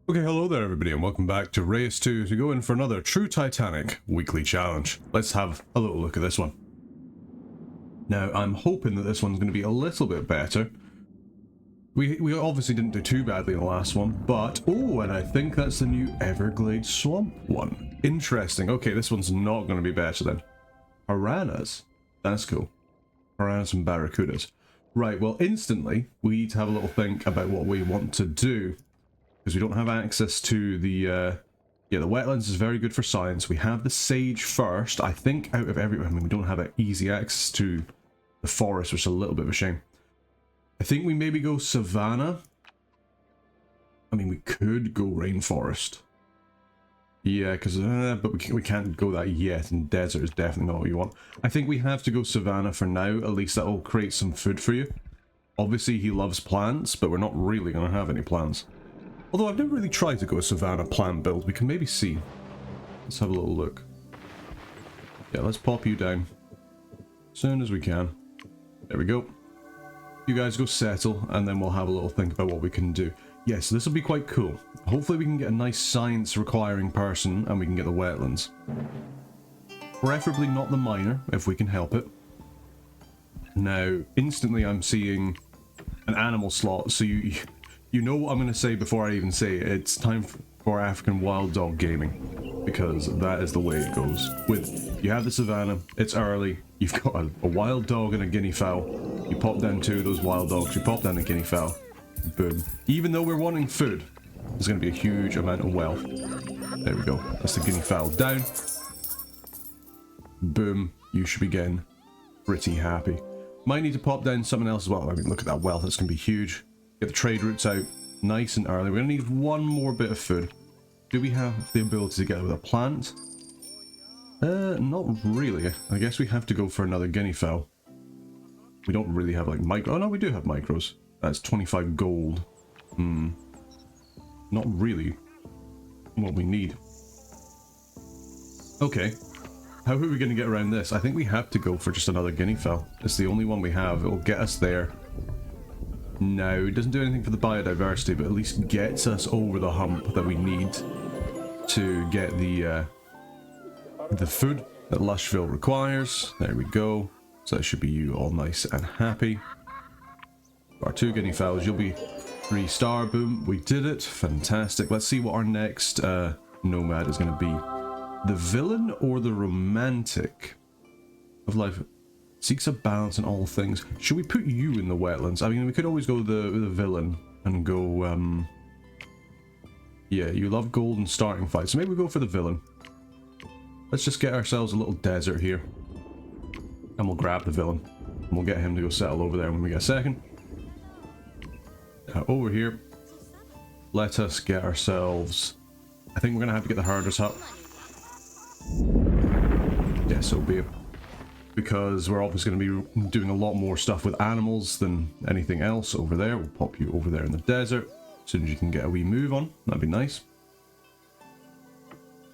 Okay, hello there everybody and welcome back to Reus 2 to go in for another True Titanic weekly challenge. Let's have a little look at this one. Now, I'm hoping that this one's going to be a little bit better. We obviously didn't do too badly in the last one, but... Oh, and I think that's the new Everglades Swamp one. Interesting. Okay, this one's not going to be better then. Piranhas? That's cool. Piranhas and barracudas. Right, well, instantly, we need to have a little think about what we want to do. Because we don't have access to the, yeah, the wetlands is very good for science. We have the sage first. I think out of every, I mean, we don't have easy access to the forest, which is a little bit of a shame. I think we maybe go savanna. I mean, we could go rainforest. Yeah, because, but we can't go that yet, and desert is definitely not what you want. I think we have to go savanna for now, at least that will create some food for you. Obviously, he loves plants, but we're not really going to have any plants. Although I've never really tried to go a savanna plant build, we can maybe see. Let's have a little look. Yeah, let's pop you down. As soon as we can. There we go. You guys go settle, and then we'll have a little think about what we can do. Yes, this will be quite cool. Hopefully we can get a nice science requiring person, and we can get the wetlands. Preferably not the miner, if we can help it. Now, instantly I'm seeing an animal slot, so you know what I'm going to say before I even say it. It's time for African wild dog gaming, because that is the way it goes. You have the savannah, it's early, you've got a wild dog and a guinea fowl, you pop down two of those wild dogs, you pop down a guinea fowl, boom. Even though we're wanting food, there's going to be a huge amount of wealth. There we go, that's the guinea fowl down. Boom, you should be getting pretty happy. Might need to pop down something else as well. I mean, look at that wealth, it's going to be huge. Get the trade routes out nice and early. We're going to need one more bit of food. Do we have the ability to get it with a plant? Not really. I guess we have to go for another guinea fowl. We don't really have like micro. Oh no, we do have micros. That's 25 gold. Not really what we need. Okay. How are we going to get around this? I think we have to go for just another guinea fowl. It's the only one we have. It'll get us there. No, it doesn't do anything for the biodiversity, but at least gets us over the hump that we need to get the food that Lushville requires. There we go. So that should be you all nice and happy. Our two guinea fowls, you'll be 3-star. Boom, we did it. Fantastic. Let's see what our next nomad is going to be. The villain or the romantic of life? Seeks a balance in all things. Should we put you in the wetlands? I mean, we could always go the villain and go, yeah, you love gold and starting fights. So maybe we go for the villain. Let's just get ourselves a little desert here. And we'll grab the villain. And we'll get him to go settle over there when we get a second. Over here. Let us get ourselves... I think we're going to have to get the herder's hut. Yeah, so be it. Because we're obviously going to be doing a lot more stuff with animals than anything else over there. We'll pop you over there in the desert. As soon as you can get a wee move on. That'd be nice.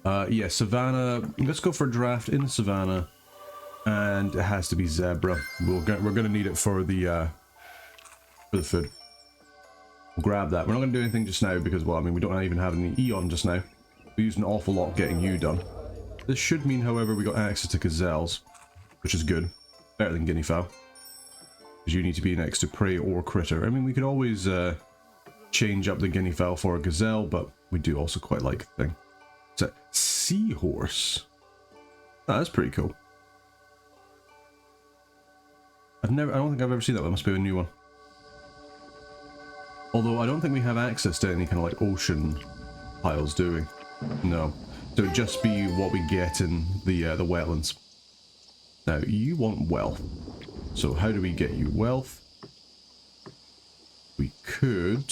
Yeah, savannah. Let's go for a draft in the savannah. And it has to be zebra. We're going to need it for the food. We'll grab that. We're not going to do anything just now because, well, I mean, we don't even have any Eon just now. We used an awful lot getting you done. This should mean, however, we got access to gazelles. Which is good. Better than guinea fowl. Because you need to be next to prey or critter. I mean, we could always change up the guinea fowl for a gazelle, but we do also quite like the thing. It's a seahorse. Oh, that's pretty cool. I don't think I've ever seen that one. It must be a new one. Although I don't think we have access to any kind of like ocean piles, do we? No. So it'd just be what we get in the wetlands. Now, you want wealth. So how do we get you wealth? We could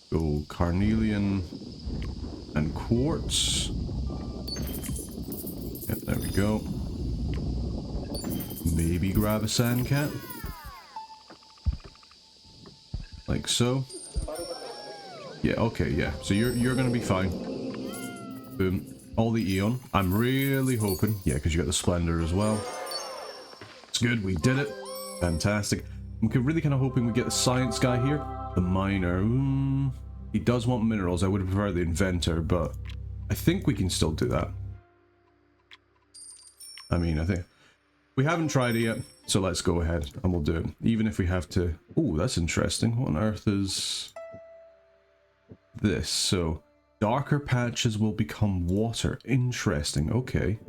go carnelian and quartz. Yep, there we go. Maybe grab a sandcat. Like so. Yeah, okay, yeah. So you're gonna be fine. Boom. All the Eon. I'm really hoping. Yeah, because you got the Splendor as well. It's good. We did it. Fantastic. I'm really kind of hoping we get the science guy here. The miner. He does want minerals. I would prefer the inventor, but I think we can still do that. I mean, I think we haven't tried it yet, so let's go ahead and we'll do it. Even if we have to... Oh, that's interesting. What on earth is this? So, darker patches will become water. Interesting. Okay.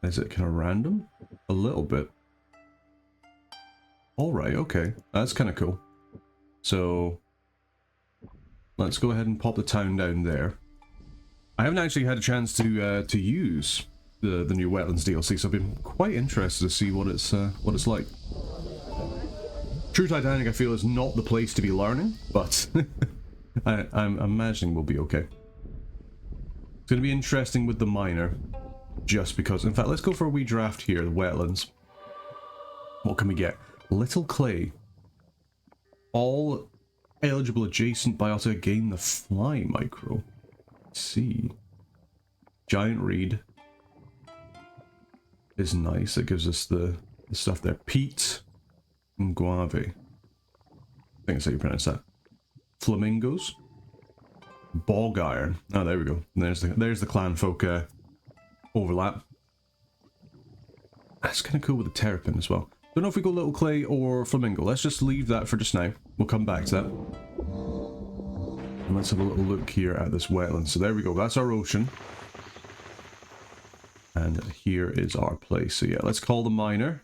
Is it kind of random? A little bit. Alright, okay. That's kind of cool. So, let's go ahead and pop the town down there. I haven't actually had a chance to use the new Wetlands DLC, so I've been quite interested to see what it's like. True Titanic, I feel, is not the place to be learning, but I'm imagining we'll be okay. It's going to be interesting with the miner, just because. In fact, let's go for a wee draft here, the Wetlands. What can we get? Little clay. All eligible adjacent biota gain the fly micro. Let's see. Giant reed is nice. It gives us the stuff there. Peat and guave. I think that's how you pronounce that. Flamingos. Bog iron. Oh, there we go. There's the clan folk overlap. That's kind of cool with the terrapin as well. Don't know if we go little clay or flamingo. Let's just leave that for just now. We'll come back to that. And let's have a little look here at this wetland. So there we go. That's our ocean. And here is our place. So yeah, let's call the miner.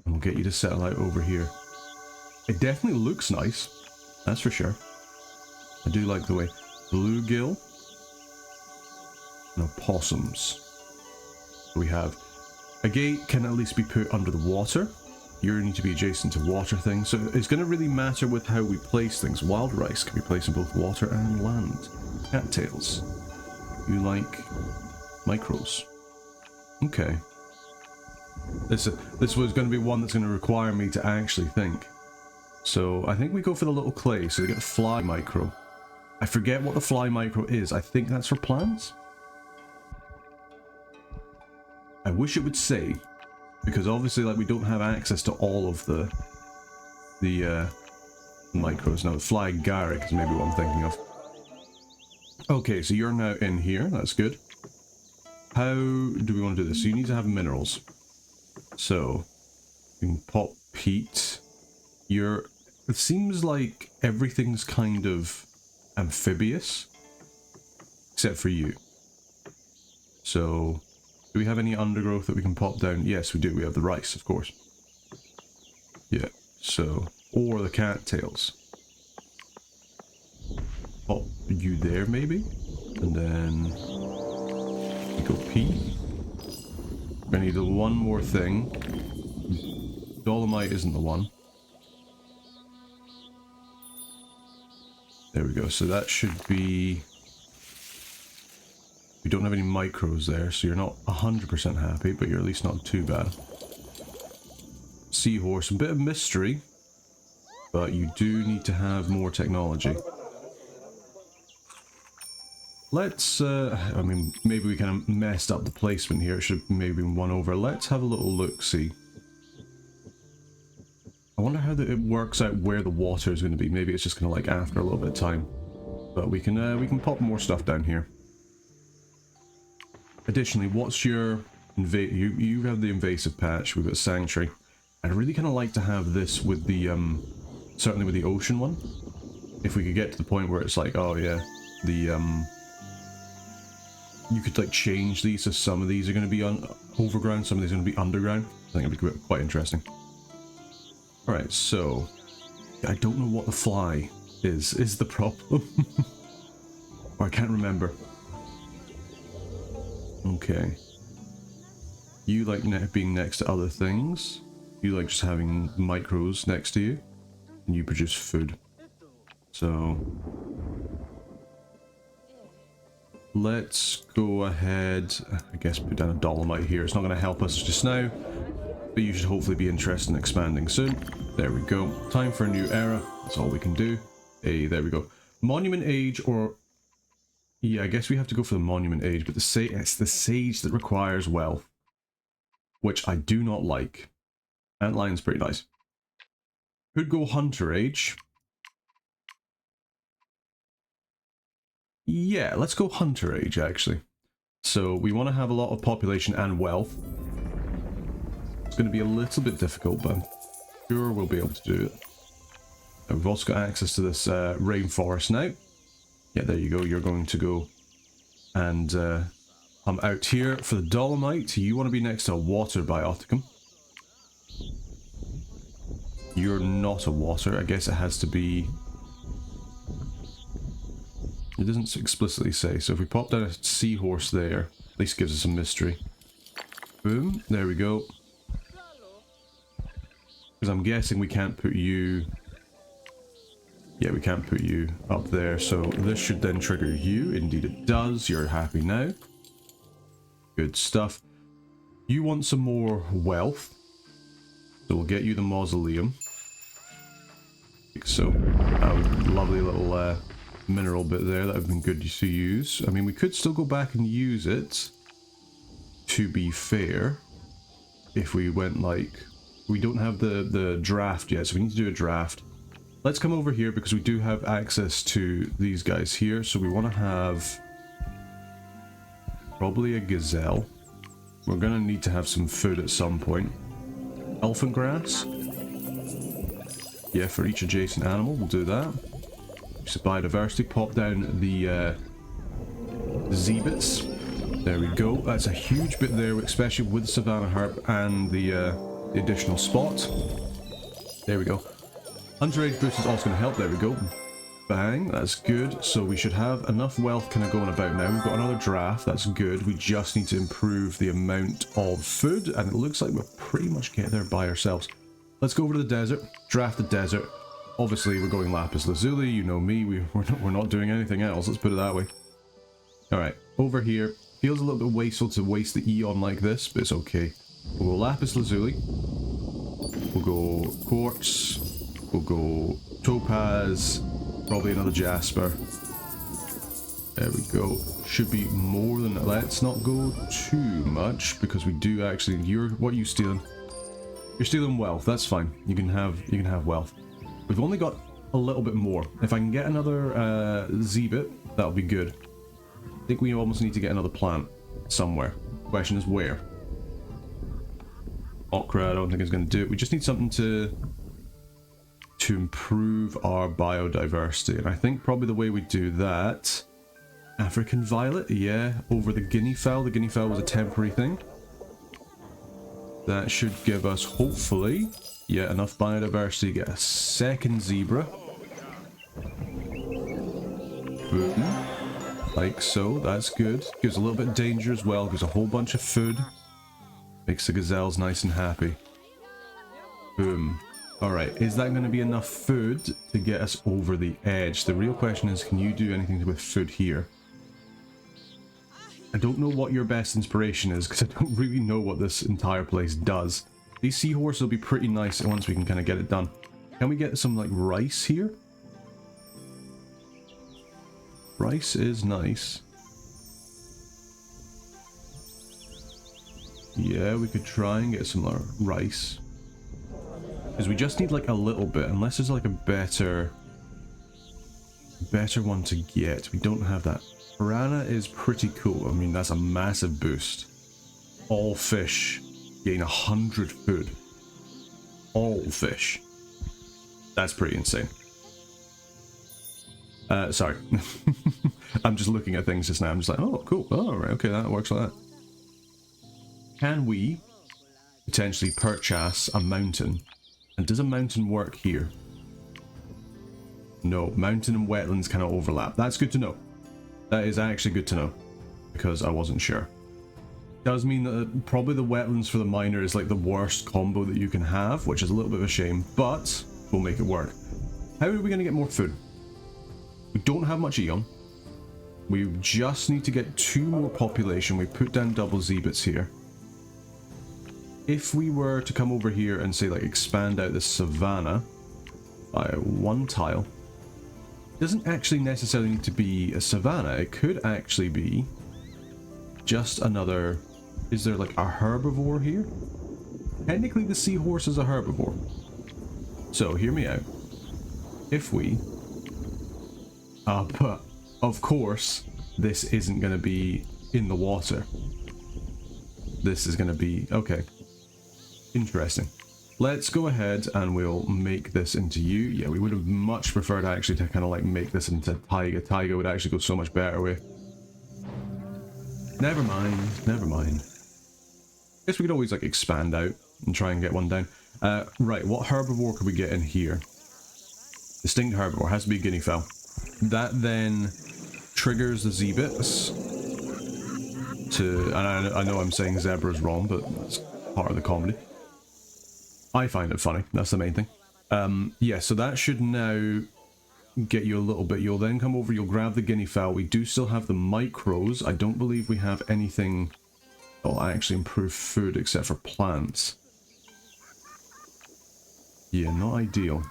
And we'll get you to settle out over here. It definitely looks nice. That's for sure. I do like the way. Bluegill. And opossums. We have a gate can at least be put under the water. You need to be adjacent to water things. So it's going to really matter with how we place things. Wild rice can be placed in both water and land. Cattails. You like micros. Okay. This was going to be one that's going to require me to actually think. So I think we go for the little clay. So they get the fly micro. I forget what the fly micro is. I think that's for plants. I wish it would say, because obviously, like, we don't have access to all of the micros. Now, the fly Garrick is maybe what I'm thinking of. Okay, so you're now in here. That's good. How do we want to do this? So you need to have minerals. So you can pop peat. It seems like everything's kind of amphibious, except for you. So. Do we have any undergrowth that we can pop down? Yes, we do. We have the rice, of course. Yeah, so... Or the cattails. Pop you there, maybe? And then... We go pea. I need one more thing. Dolomite isn't the one. There we go. So that should be... We don't have any micros there, so you're not 100% happy, but you're at least not too bad. Seahorse, a bit of mystery, but you do need to have more technology. Let's, I mean, maybe we kind of messed up the placement here. It should have maybe been one over. Let's have a little look-see. I wonder how it works out where the water is going to be. Maybe it's just going to, like, after a little bit of time. But we can pop more stuff down here. Additionally, what's your you have the invasive patch, we've got sanctuary. I'd really kind of like to have this with the certainly with the ocean one. If we could get to the point where it's like, oh yeah, the you could like change these, so some of these are going to be overground, some of these are going to be underground. I think it'd be quite interesting. All right, so I don't know what the fly is the problem. Or I can't remember. Okay. You like being next to other things. You like just having micros next to you. And you produce food. So... let's go ahead, I guess put down a dolomite here. It's not going to help us just now. But you should hopefully be interested in expanding soon. There we go. Time for a new era. That's all we can do. Hey, there we go. Monument Age or... yeah, I guess we have to go for the Monument Age, but it's the Sage that requires wealth. Which I do not like. Antline's pretty nice. Could go Hunter Age. Yeah, let's go Hunter Age, actually. So we want to have a lot of population and wealth. It's going to be a little bit difficult, but I'm sure we'll be able to do it. And we've also got access to this rainforest now. Yeah, there you go. You're going to go and come out here for the Dolomite. You want to be next to a water bioticum. You're not a water. I guess it has to be... It doesn't explicitly say. So if we pop down a seahorse there, at least gives us a mystery. Boom. There we go. Because I'm guessing we can't put you... Yeah, we can't put you up there. So this should then trigger you. Indeed it does. You're happy now. Good stuff. You want some more wealth. So we'll get you the mausoleum. So, lovely little mineral bit there that would have been good to use. I mean, we could still go back and use it, to be fair, if we went like... We don't have the draft yet, so we need to do a draft. Let's come over here because we do have access to these guys here, so we want to have probably a gazelle. We're going to need to have some food at some point. Elephant grass. Yeah, for each adjacent animal, we'll do that. So biodiversity, pop down the zebits. There we go. That's a huge bit there, especially with the Savannah Herb and the additional spot. There we go. Hunter Age boost is also going to help. There we go. Bang, that's good. So we should have enough wealth kind of going about now. We've got another draft, that's good. We just need to improve the amount of food, and it looks like we'll pretty much get there by ourselves. Let's go over to the desert, draft the desert. Obviously, we're going lapis lazuli, you know me, we're not doing anything else, let's put it that way. Alright, over here. Feels a little bit wasteful to waste the eon like this, but it's okay. We'll go lapis lazuli. We'll go quartz. We'll go topaz. Probably another jasper. There we go. Should be more than that. Let's not go too much, because we do actually... What are you stealing? You're stealing wealth, that's fine. You can have wealth. We've only got a little bit more. If I can get another zebit, that'll be good. I think we almost need to get another plant somewhere. Question is where? Okra, I don't think it's going to do it. We just need something to improve our biodiversity. And I think probably the way we do that... African violet, yeah, over the guinea fowl. The guinea fowl was a temporary thing. That should give us, hopefully, yeah, enough biodiversity to get a second zebra. Boom. Like so, that's good. Gives a little bit of danger as well, gives a whole bunch of food. Makes the gazelles nice and happy. Boom. Alright, is that going to be enough food to get us over the edge? The real question is, can you do anything with food here? I don't know what your best inspiration is, because I don't really know what this entire place does. These seahorses will be pretty nice once we can kind of get it done. Can we get some, like, rice here? Rice is nice. Yeah, we could try and get some rice. Because we just need, like, a little bit, unless there's, like, a better one to get. We don't have that. Piranha is pretty cool. I mean, that's a massive boost. All fish gain 100 food. All fish. That's pretty insane. Sorry. I'm just looking at things just now. I'm just like, oh, cool. Oh, right, okay, that works like that. Can we potentially purchase a mountain? And does a mountain work here? No, mountain and wetlands kind of overlap. That's good to know. That is actually good to know, because I wasn't sure. Does mean that probably the wetlands for the miner is like the worst combo that you can have, which is a little bit of a shame, but we'll make it work. How are we going to get more food? We don't have much eon. We just need to get 2 more population. We put down double zebits here. If we were to come over here and say, like, expand out the savanna by 1 tile, doesn't actually necessarily need to be a savanna. It could actually be just another... Is there like a herbivore here? Technically the seahorse is a herbivore. So hear me out. If we... but of course, this isn't going to be in the water. This is going to be... Okay. Interesting. Let's go ahead and we'll make this into you. Yeah, we would have much preferred actually to kind of like make this into Taiga. Taiga would actually go so much better with. Never mind, never mind. Guess we could always like expand out and try and get one down. Right, what herbivore could we get in here? Distinct herbivore, has to be guinea fowl. That then triggers the Z-bits to, and I know I'm saying zebras wrong, but it's part of the comedy. I find it funny, that's the main thing. Yeah, so that should now get you a little bit. You'll then come over, you'll grab the guinea fowl. We do still have the micros. I don't believe we have anything that will actually improve food except for plants. Yeah, not ideal.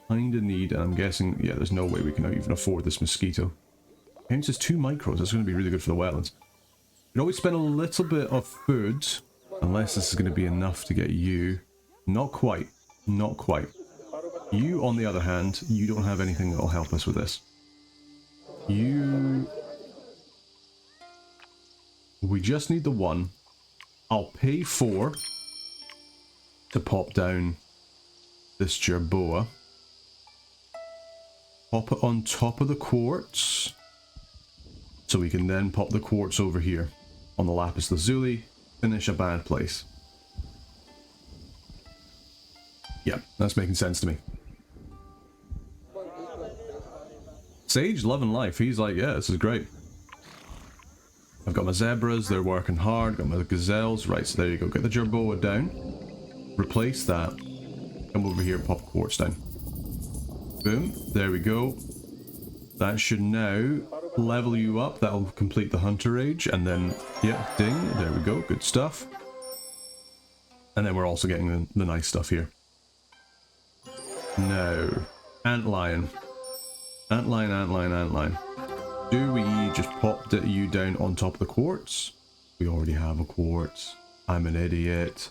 Kinda need, and I'm guessing, yeah, there's no way we can even afford this mosquito. Counts as 2 micros, that's going to be really good for the wetlands. You'd always spend a little bit of food, unless this is going to be enough to get you. Not quite. Not quite. You, on the other hand, you don't have anything that will help us with this. You... We just need the 1. I'll pay 4 to pop down this jerboa. Pop it on top of the quartz. So we can then pop the quartz over here on the lapis lazuli. Finish a bad place. Yeah, that's making sense to me. Sage, loving life. He's like, yeah, this is great. I've got my zebras, they're working hard. Got my gazelles. Right, so there you go. Get the jerboa down. Replace that. Come over here, pop quartz down. Boom. There we go. That should now level you up. That'll complete the hunter age. And then, yeah, ding. There we go. Good stuff. And then we're also getting the nice stuff here. Now, antlion. Antlion, antlion, antlion. Do we just pop you down on top of the quartz? We already have a quartz. I'm an idiot.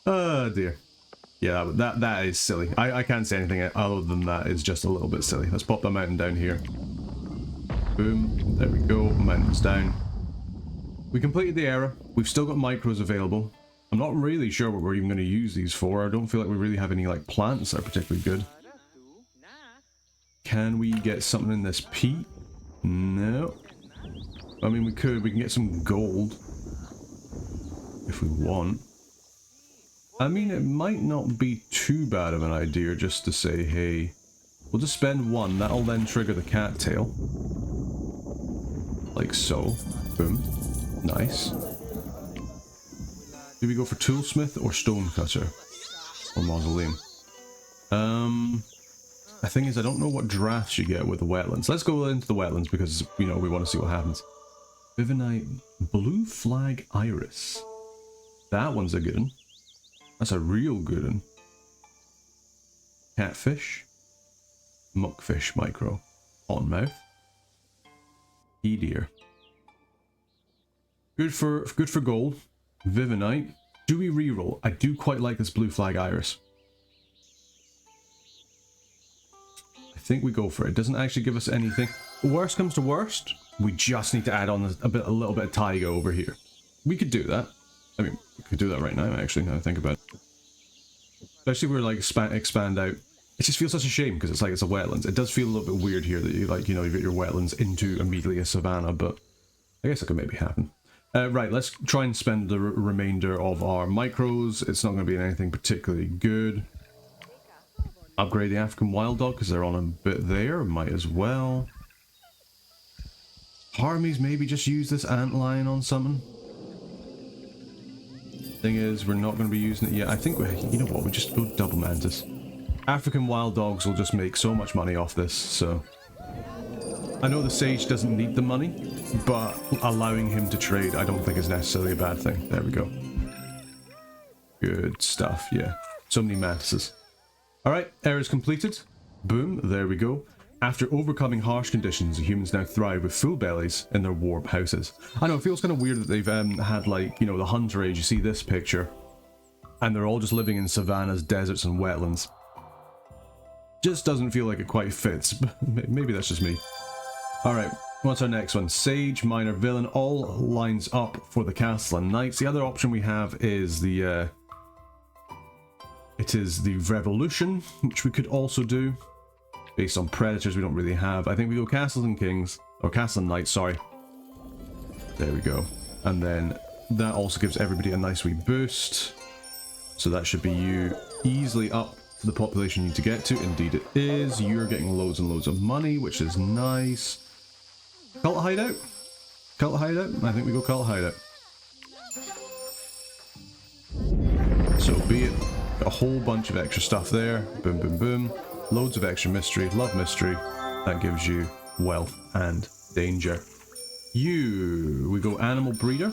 Oh dear. Yeah, that is silly. I can't say anything other than that. It's just a little bit silly. Let's pop the mountain down here. Boom. There we go. Mountain's down. We completed the era. We've still got micros available. I'm not really sure what we're even going to use these for. I don't feel like we really have any like plants that are particularly good. Can we get something in this peat? No. I mean, we could. We can get some gold if we want. I mean, it might not be too bad of an idea just to say, hey, we'll just spend 1. That'll then trigger the cattail. Like so. Boom. Nice. Do we go for toolsmith or stonecutter? Or mausoleum? The thing is, I don't know what drafts you get with the wetlands. Let's go into the wetlands because, you know, we want to see what happens. Vivinite Blue Flag Iris. That one's a good one. That's a real good one. Catfish. Muckfish micro. Cottonmouth. Deer. Good for gold. Vivinite. Do we reroll? I do quite like this Blue Flag Iris. I think we go for it. It doesn't actually give us anything. Worst comes to worst, we just need to add on a little bit of taiga over here. We could do that. I mean, we could do that right now, actually, now I think about it. Especially if we're like expand out. It just feels such a shame because it's like it's a wetlands. It does feel a little bit weird here that you like, you know, you get your wetlands into immediately a savanna, but I guess it could maybe happen. Right, let's try and spend the remainder of our micros. It's not going to be anything particularly good. Upgrade the African wild dog because they're on a bit there. Might as well. Harmies maybe just use this antlion on something. Thing is, we're not going to be using it yet. I think you know what, we just go double mantis. African wild dogs will just make so much money off this, so. I know the sage doesn't need the money, but allowing him to trade I don't think is necessarily a bad thing. There we go. Good stuff, yeah. So many mantises. Alright, era's completed. Boom, there we go. After overcoming harsh conditions, the humans now thrive with full bellies in their warp houses. I know, it feels kind of weird that they've had, like, you know, the hunter age. You see this picture, and they're all just living in savannas, deserts, and wetlands. Just doesn't feel like it quite fits, but maybe that's just me. Alright, what's our next one? Sage, Miner, Villain, all lines up for the Castellan Knights. The other option we have is the Revolution, which we could also do. Based on Predators we don't really have. I think we go Castellan Kings, or Castellan Knights, sorry. There we go. And then that also gives everybody a nice wee boost. So that should be you easily up to the population you need to get to. Indeed it is. You're getting loads and loads of money, which is nice. Cult Hideout? Cult Hideout? I think we go Cult Hideout. So be it. Got a whole bunch of extra stuff there. Boom, boom, boom. Loads of extra mystery. Love mystery. That gives you wealth and danger. We go Animal Breeder.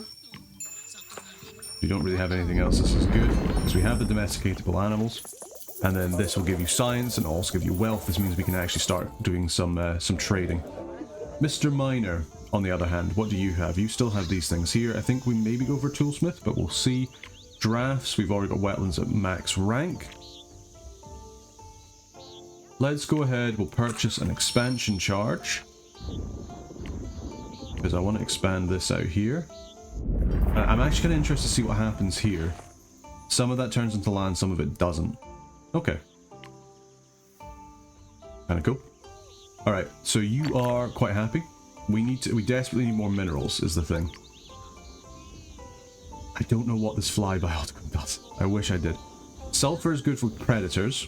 We don't really have anything else. This is good because we have the domesticatable animals, and then this will give you science and also give you wealth. This means we can actually start doing some trading. Mr. Miner, on the other hand, what do you have? You still have these things here. I think we maybe go for Toolsmith, but we'll see. Drafts, we've already got wetlands at max rank. Let's go ahead, we'll purchase an expansion charge, because I want to expand this out here. I'm actually kind of interested to see what happens here. Some of that turns into land, some of it doesn't. Okay. Kind of cool. Alright, so you are quite happy. We desperately need more minerals, is the thing. I don't know what this fly bioticum does. I wish I did. Sulfur is good for predators.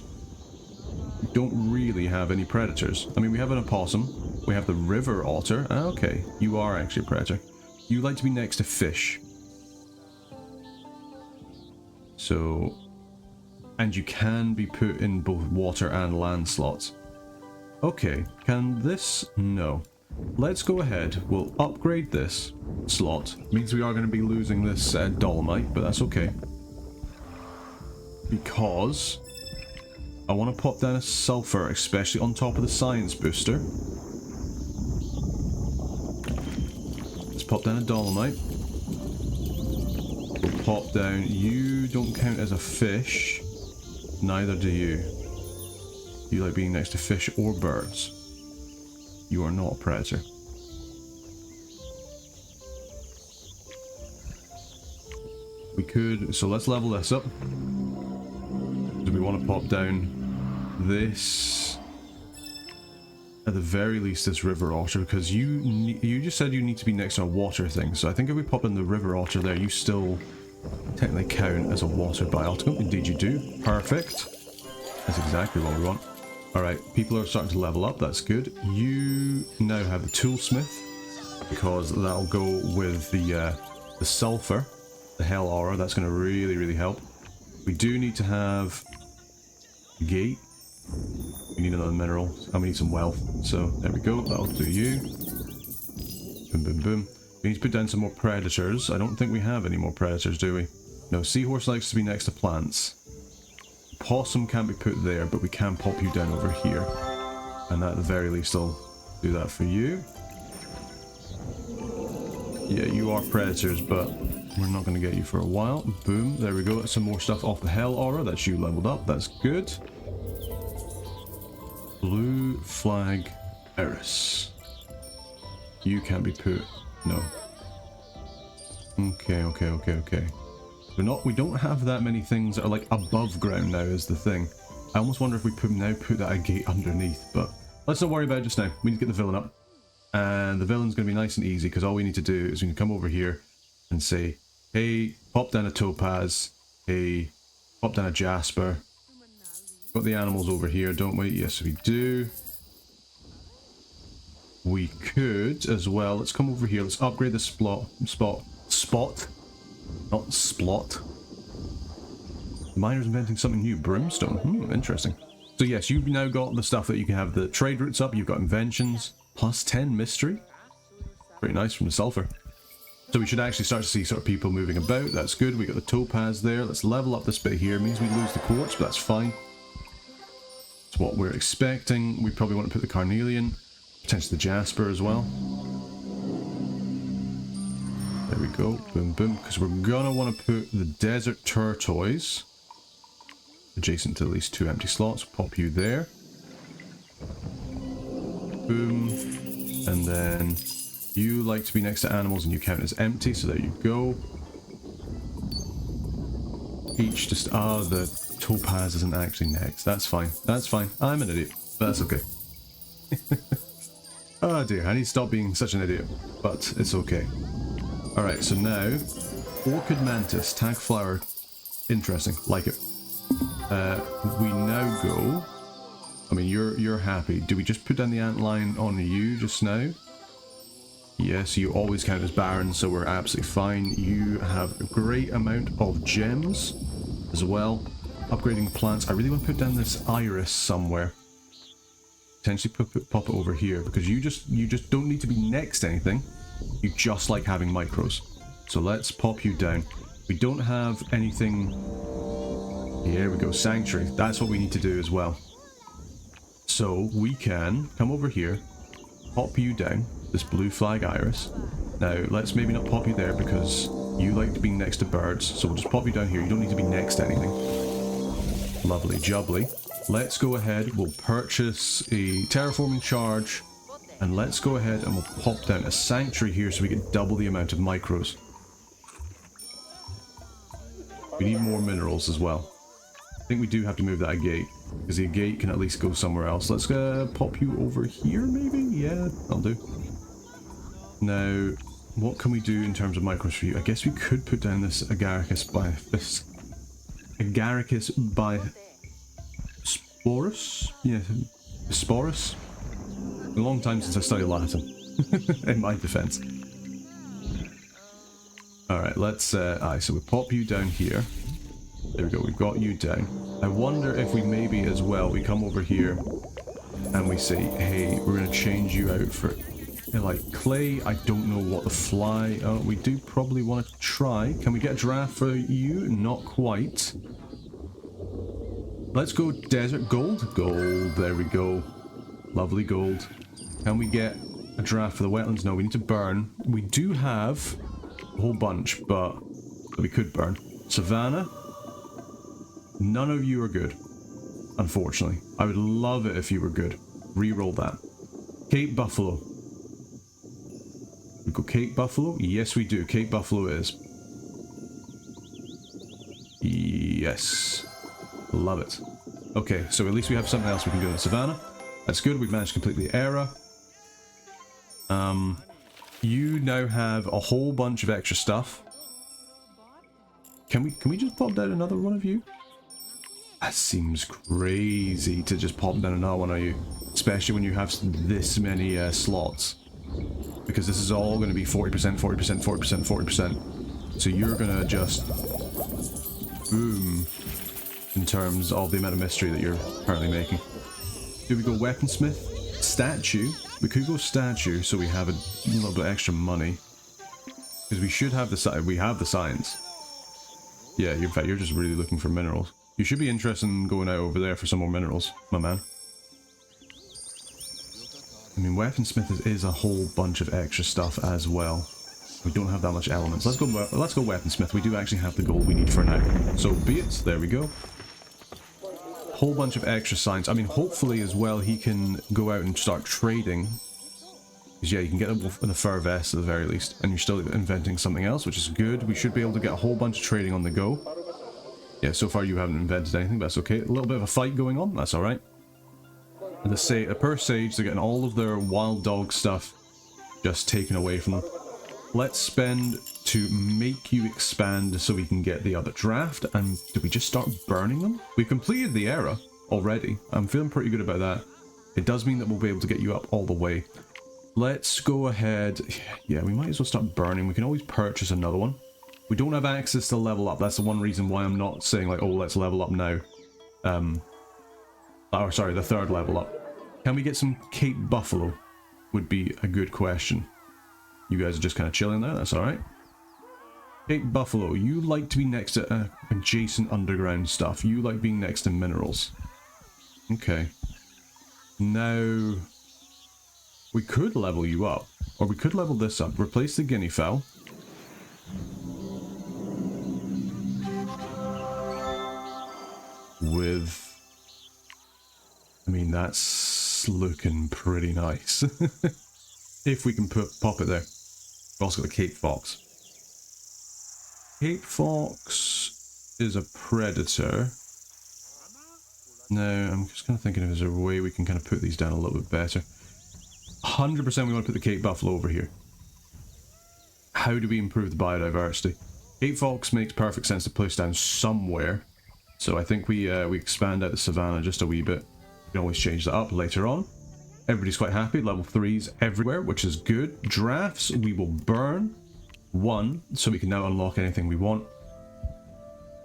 We don't really have any predators. I mean, we have an opossum. We have the river otter. Ah, okay, you are actually a predator. You like to be next to fish. So... And you can be put in both water and land slots. Okay, can this? No. Let's go ahead, we'll upgrade this slot. Means we are going to be losing this dolomite, but that's okay. Because I want to pop down a sulfur, especially on top of the science booster. Let's pop down a dolomite. We'll pop down, you don't count as a fish. Neither do you. You like being next to fish or birds. You are not a predator. We could, so let's level this up. Do we want to pop down this? At the very least this river otter, because you just said you need to be next to a water thing, so I think if we pop in the river otter there, you still technically count as a water bioticum. Indeed you do. Perfect. That's exactly what we want. Alright, people are starting to level up, that's good. You now have the toolsmith, because that'll go with the sulfur, the hell aura. That's going to really help. We do need to have a gate. We need another mineral, and we need some wealth. So there we go, that'll do you. Boom, boom, boom. We need to put down some more predators. I don't think we have any more predators, do we? No, seahorse likes to be next to plants. Possum can't be put there, but we can pop you down over here. And at the very least I'll do that for you. Yeah, you are predators, but we're not going to get you for a while. Boom, there we go. Some more stuff off the hell aura. That's you leveled up. That's good. Blue flag Reus. You can't be put. No. Okay. We don't have that many things that are like above ground now is the thing. I almost wonder if we put that a gate underneath, but let's not worry about it just now. We need to get the villain up. And the villain's going to be nice and easy, because all we need to do is we can come over here and say, hey, pop down a topaz, hey, pop down a jasper. Got the animals over here, don't we? Yes, we do. We could as well, let's come over here, let's upgrade the spot, not splot. The miner's inventing something new, brimstone, interesting. So yes, you've now got the stuff that you can have the trade routes up, you've got inventions, plus 10 mystery. Pretty nice from the sulfur. So we should actually start to see sort of people moving about, that's good. We got the topaz there, let's level up this bit here, it means we lose the quartz, but that's fine. It's what we're expecting. We probably want to put the carnelian, potentially the jasper as well. There we go. Boom, boom. Because we're gonna want to put the desert tortoise adjacent to at least 2 empty slots. Pop you there. Boom. And then you like to be next to animals and you count as empty, so there you go. Each just... Ah, the topaz isn't actually next. That's fine. That's fine. I'm an idiot. That's okay. Oh dear, I need to stop being such an idiot. But it's okay. Alright, so now... Orchid mantis, tag flower. Interesting. Like it. We now go... I mean, you're happy. Do we just put down the antline on you just now? Yes, you always count as barren, so we're absolutely fine. You have a great amount of gems as well. Upgrading plants. I really want to put down this iris somewhere. Potentially pop it over here, because you just don't need to be next to anything. You just like having micros. So let's pop you down. We don't have anything... Here we go, sanctuary. That's what we need to do as well. So we can come over here, pop you down, this blue flag iris. Now, let's maybe not pop you there because you like being next to birds, so we'll just pop you down here. You don't need to be next to anything. Lovely jubbly. Let's go ahead, we'll purchase a terraforming charge, and let's go ahead and we'll pop down a sanctuary here so we get double the amount of micros. We need more minerals as well. I think we do have to move that gate, because the gate can at least go somewhere else. Let's pop you over here, maybe? Yeah, that'll do. Now, what can we do in terms of micros for you? I guess we could put down this Agaricus by Sporus? Yeah, Sporus? A long time since I studied Latin, in my defense. Alright, let's, so we pop you down here. There we go, we've got you down. I wonder if we maybe as well, we come over here and we say, hey, we're going to change you out for, like, clay. I don't know what the fly... Oh, we do probably want to try. Can we get a draft for you? Not quite. Let's go desert gold. Gold, there we go. Lovely gold. Can we get a draft for the wetlands? No, we need to burn. We do have a whole bunch, but we could burn. Savannah. None of you are good, unfortunately. I would love it if you were good. Reroll that. Cape Buffalo. We go Cape Buffalo? Yes, we do. Cape Buffalo is. Yes. Love it. Okay, so at least we have something else we can do in Savannah. That's good. We've managed to complete the era. You now have a whole bunch of extra stuff. Can we just pop down another one of you? That seems crazy to just pop down another one of you, especially when you have this many slots, because this is all going to be 40%, 40%, 40%, 40%. So you're going to just boom in terms of the amount of mystery that you're currently making. Do we go weaponsmith? Statue? We could go statue, so we have a little bit extra money, because we should have the science. Yeah, in fact, you're just really looking for minerals. You should be interested in going out over there for some more minerals, my man. I mean, weaponsmith is a whole bunch of extra stuff as well. We don't have that much elements. Let's go weaponsmith. We do actually have the gold we need for now. So be it. There we go. Whole bunch of extra science. I mean, hopefully as well he can go out and start trading. Because yeah, you can get the fur vest at the very least. And you're still inventing something else, which is good. We should be able to get a whole bunch of trading on the go. Yeah, so far you haven't invented anything, but that's okay. A little bit of a fight going on, that's alright. And the per sage, they're getting all of their wild dog stuff just taken away from them. Let's spend to make you expand so we can get the other draft. And did we just start burning them? We completed the era already. I'm feeling pretty good about that. It does mean that we'll be able to get you up all the way. Let's go ahead. Yeah, we might as well start burning. We can always purchase another one. We don't have access to level up. That's the one reason why I'm not saying like, oh, let's level up now. Oh, sorry, the third level up. Can we get some Cape Buffalo? Would be a good question. You guys are just kind of chilling there. That's all right. Cape Buffalo, you like to be next to adjacent underground stuff. You like being next to minerals. Okay. Now, we could level you up, or we could level this up. Replace the guinea fowl. with... I mean, that's looking pretty nice. If we can pop it there. We've also got the Cape Fox. Cape Fox is a predator. Now, I'm just kind of thinking if there's a way we can kind of put these down a little bit better. 100% we want to put the Cape Buffalo over here. How do we improve the biodiversity? Cape Fox makes perfect sense to place down somewhere. So I think we expand out the savannah just a wee bit. We can always change that up later on. Everybody's quite happy. Level 3s everywhere, which is good. Drafts, we will burn 1, so we can now unlock anything we want.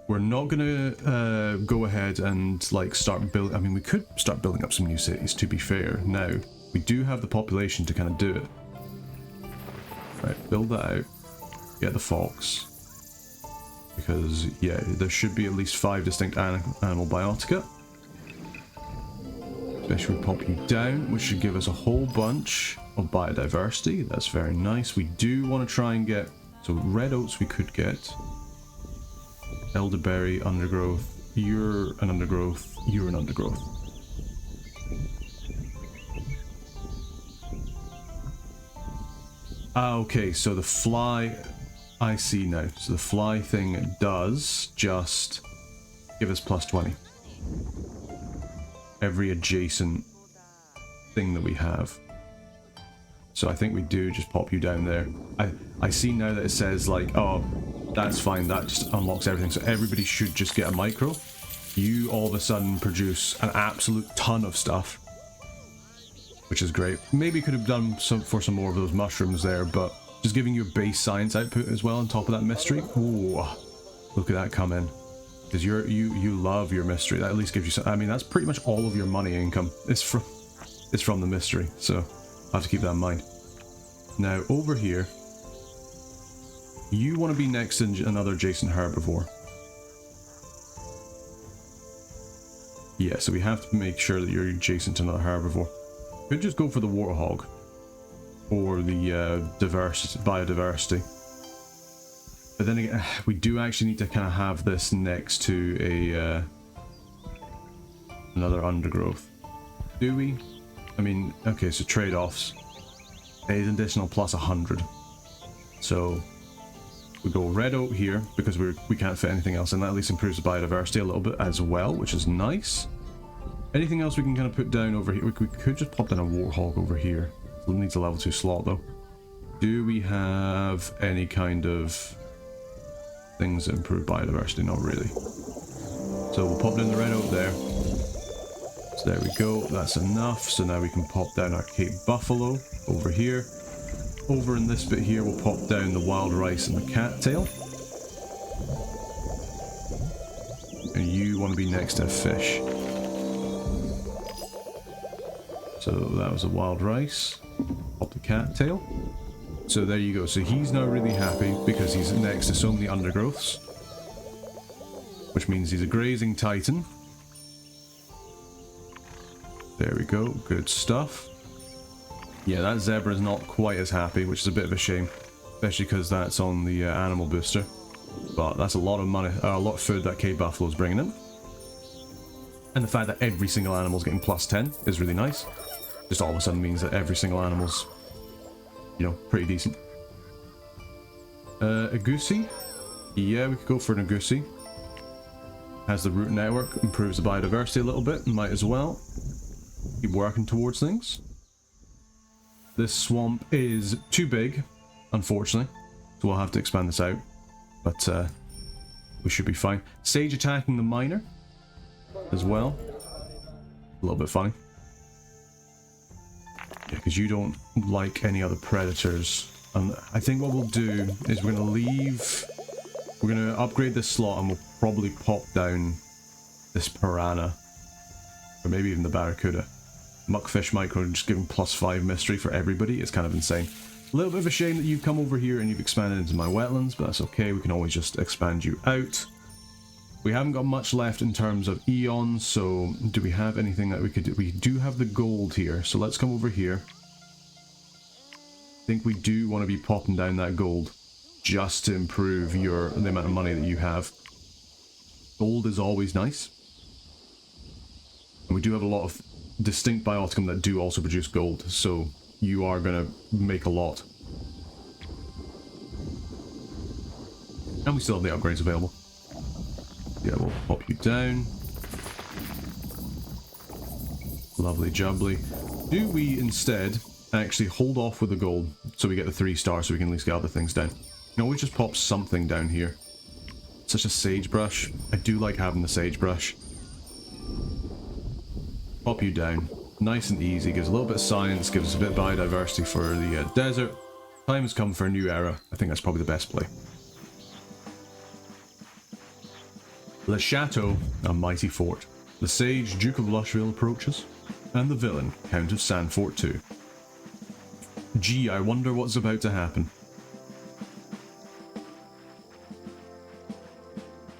We're not going to go ahead and like start building... I mean, we could start building up some new cities, to be fair. Now, we do have the population to kind of do it. Right, build that out. Get the fox. Because, yeah, there should be at least 5 distinct animal biotica. Especially we pop you down, which should give us a whole bunch of biodiversity. That's very nice. We do want to try and get... So red oats we could get. Elderberry, undergrowth. You're an undergrowth. You're an undergrowth. Ah, okay, so the fly... I see now. So the fly thing does just give us plus 20. Every adjacent thing that we have. So I think we do just pop you down there. I see now that it says like, oh, that's fine, that just unlocks everything. So everybody should just get a micro. You all of a sudden produce an absolute ton of stuff, which is great. Maybe could have done some more of those mushrooms there, but just giving you a base science output as well on top of that mystery. Ooh, look at that come in. Because you love your mystery. That at least gives you some... I mean, that's pretty much all of your money income. It's from the mystery. So I have to keep that in mind. Now over here, you want to be next to another adjacent herbivore. Yeah, so we have to make sure that you're adjacent to another herbivore. Could just go for the warthog. Or the biodiversity. But then again, we do actually need to kind of have this next to a another undergrowth. Do we? I mean, okay, so trade-offs. An additional plus 100. So we go red oat here because we can't fit anything else, and that at least improves the biodiversity a little bit as well, which is nice. Anything else we can kind of put down over here? We could just pop down a warthog over here. It needs a level 2 slot though. Do we have any kind of things that improve biodiversity? Not really. So we'll pop down the red oak there. So there we go, that's enough. So now we can pop down our Cape Buffalo over here. Over in this bit here, we'll pop down the wild rice and the cattail. And you want to be next to a fish. So that was a wild rice. Pop the cattail. So there you go. So he's now really happy because he's next to so many undergrowths. Which means he's a grazing titan. There we go. Good stuff. Yeah, that zebra is not quite as happy, which is a bit of a shame. Especially because that's on the animal booster. But that's a lot of money, a lot of food that Cape Buffalo is bringing in. And the fact that every single animal is getting plus 10 is really nice. Just all of a sudden means that every single animal's, you know, pretty decent. A goosey? Yeah, we could go for an goosey. Has the root network, improves the biodiversity a little bit, might as well. Keep working towards things. This swamp is too big, unfortunately, so we'll have to expand this out. But we should be fine. Sage attacking the miner as well. A little bit funny. Yeah, because you don't like any other predators. And I think what we'll do is we're going to leave... We're going to upgrade this slot and we'll probably pop down this piranha. Or maybe even the barracuda. Muckfish micro just giving plus 5 mystery for everybody. It's kind of insane. A little bit of a shame that you've come over here and you've expanded into my wetlands, but that's okay. We can always just expand you out. We haven't got much left in terms of eons, so do we have anything that we could do? We do have the gold here, so let's come over here. I think we do want to be popping down that gold just to improve the amount of money that you have. Gold is always nice. And we do have a lot of distinct bioticum that do also produce gold, so you are going to make a lot. And we still have the upgrades available. Yeah, we'll pop you down. Lovely jubbly. Do we instead actually hold off with the gold so we get the 3 stars so we can at least get other things down? You know, we just pop something down here. Such a sagebrush. I do like having the sagebrush. Pop you down. Nice and easy. Gives a little bit of science, gives us a bit of biodiversity for the desert. Time has come for a new era. I think that's probably the best play. Le Chateau, a mighty fort. The sage, Duke of Lushville, approaches. And the villain, Count of Sandfort too. Gee, I wonder what's about to happen.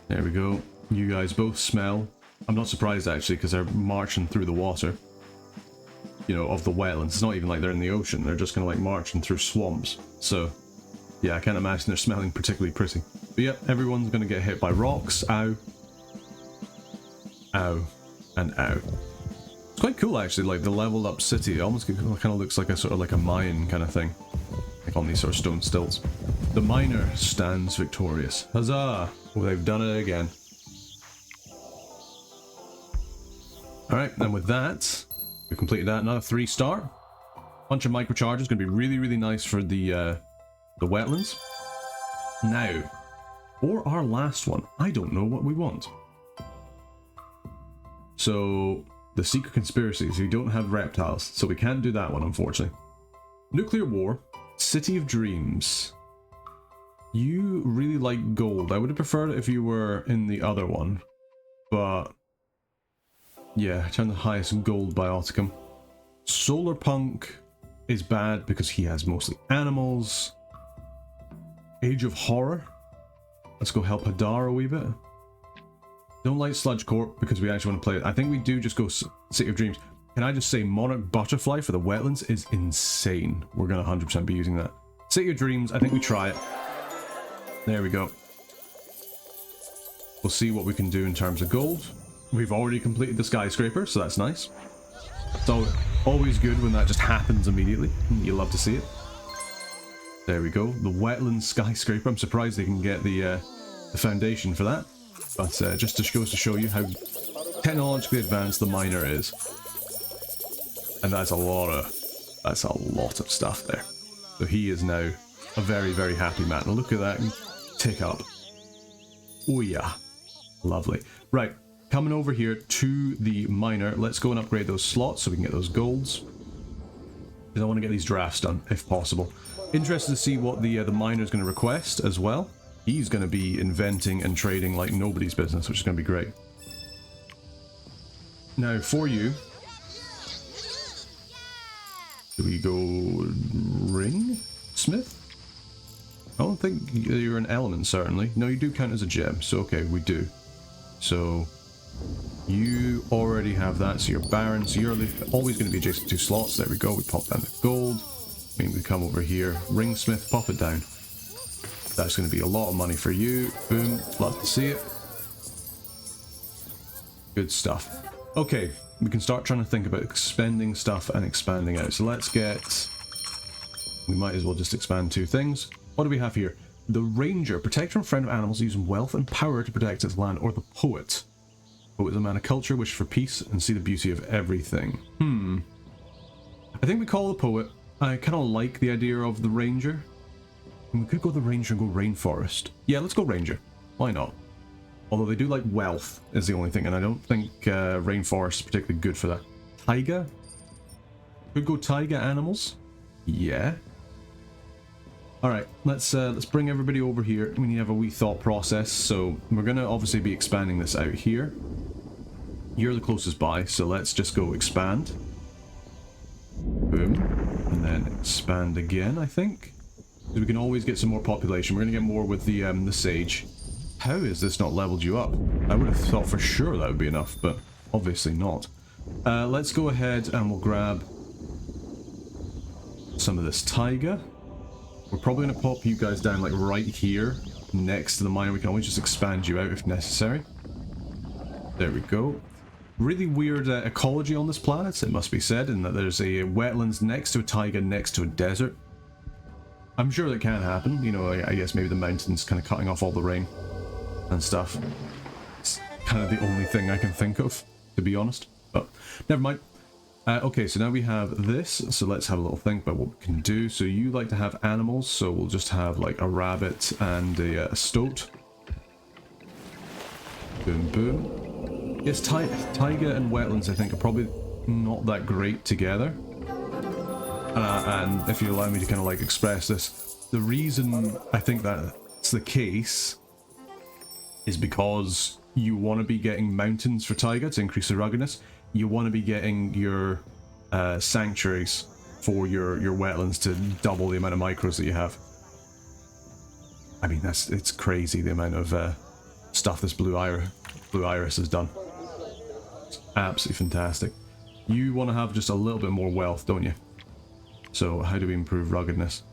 There we go. You guys both smell. I'm not surprised actually, because they're marching through the water. You know, of the wetlands. It's not even like they're in the ocean. They're just kind of like marching through swamps. So, yeah, I can't imagine they're smelling particularly pretty. But yep, everyone's going to get hit by rocks. Ow. Ow. And ow. It's quite cool actually, like the leveled up city. It almost kind of looks like a sort of like a mine kind of thing. Like on these sort of stone stilts. The miner stands victorious. Huzzah! Well, they've done it again. Alright, and with that, we've completed that. Another 3-star. Bunch of microcharges, going to be really, really nice for the wetlands. Now, for our last one, I don't know what we want. So, the secret conspiracies, we don't have reptiles, so we can't do that one, unfortunately. Nuclear war, City of Dreams. You really like gold. I would have preferred it if you were in the other one, but yeah, turn the highest gold bioticum. Solar Punk is bad because he has mostly animals. Age of Horror. Let's go help Hadar a wee bit. Don't like Sludge Corp because we actually want to play it. I think we do just go City of Dreams. Can I just say Monarch Butterfly for the wetlands is insane. We're going to 100% be using that. City of Dreams, I think we try it. There we go. We'll see what we can do in terms of gold. We've already completed the skyscraper, so that's nice. It's always good when that just happens immediately. You love to see it. There we go. The wetland skyscraper. I'm surprised they can get the foundation for that. But just goes to show you how technologically advanced the miner is. And that's a lot of stuff there. So he is now a very, very happy man. And look at that tick up. Oh yeah. Lovely. Right. Coming over here to the miner. Let's go and upgrade those slots so we can get those golds. Because I want to get these drafts done, if possible. Interested to see what the miner is going to request as well. He's going to be inventing and trading like nobody's business, which is going to be great. Now, for you, do we go ring smith? I don't think you're an element, certainly. No, you do count as a gem, so okay, we do. So, you already have that, so you're barren, so you're always going to be adjacent to slots. There we go, we pop down the gold. I mean, we come over here, ringsmith, pop it down. That's going to be a lot of money for you. Boom, love to see it. Good stuff. Okay, we can start trying to think about expending stuff and expanding out. So let's get... We might as well just expand 2 things. What do we have here? The Ranger, protector and friend of animals using wealth and power to protect its land. Or the Poet. Poet is a man of culture, wish for peace, and see the beauty of everything. I think we call the Poet. I kind of like the idea of the Ranger. We could go the Ranger and go Rainforest. Yeah, let's go Ranger. Why not? Although they do like wealth is the only thing, and I don't think Rainforest is particularly good for that. Taiga? Could go Taiga animals? Yeah. Alright, let's bring everybody over here. We need to have a wee thought process, so we're going to obviously be expanding this out here. You're the closest by, so let's just go expand. Boom. And then expand again, I think. So we can always get some more population. We're going to get more with the sage. How is this not leveled you up? I would have thought for sure that would be enough, but obviously not. Let's go ahead and we'll grab some of this taiga. We're probably going to pop you guys down like right here next to the mine. We can always just expand you out if necessary. There we go. Really weird ecology on this planet, it must be said, in that there's a wetlands next to a taiga, next to a desert. I'm sure that can happen, you know, I guess maybe the mountains kind of cutting off all the rain and stuff. It's kind of the only thing I can think of, to be honest, but never mind. Okay, so now we have this, so let's have a little think about what we can do. So you like to have animals, so we'll just have like a rabbit and a stoat. Boom, boom. Yes, taiga and wetlands, I think, are probably not that great together. And if you allow me to kind of like express this, the reason I think that's the case is because you want to be getting mountains for taiga to increase the ruggedness. You want to be getting your sanctuaries for your wetlands to double the amount of micros that you have. I mean, it's crazy the amount of stuff this Blue Iris has done. It's absolutely fantastic. You want to have just a little bit more wealth, don't you? So how do we improve ruggedness?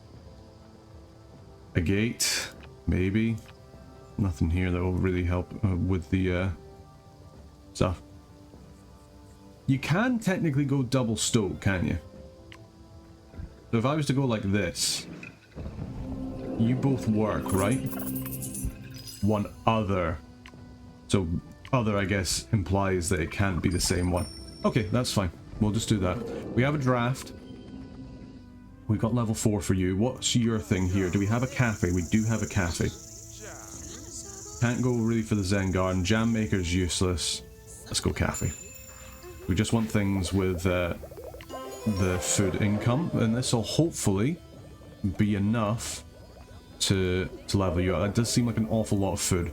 A gate, maybe. Nothing here that will really help with the stuff. You can technically go double stoke, can you? So if I was to go like this, you both work, right? One other. So other, I guess, implies that it can't be the same one. Okay, that's fine. We'll just do that. We have a draft. We've got level 4 for you. What's your thing here? Do we have a cafe? We do have a cafe. Can't go really for the Zen Garden. Jam Maker's useless. Let's go cafe. We just want things with the food income, and this will hopefully be enough to level you up. That does seem like an awful lot of food.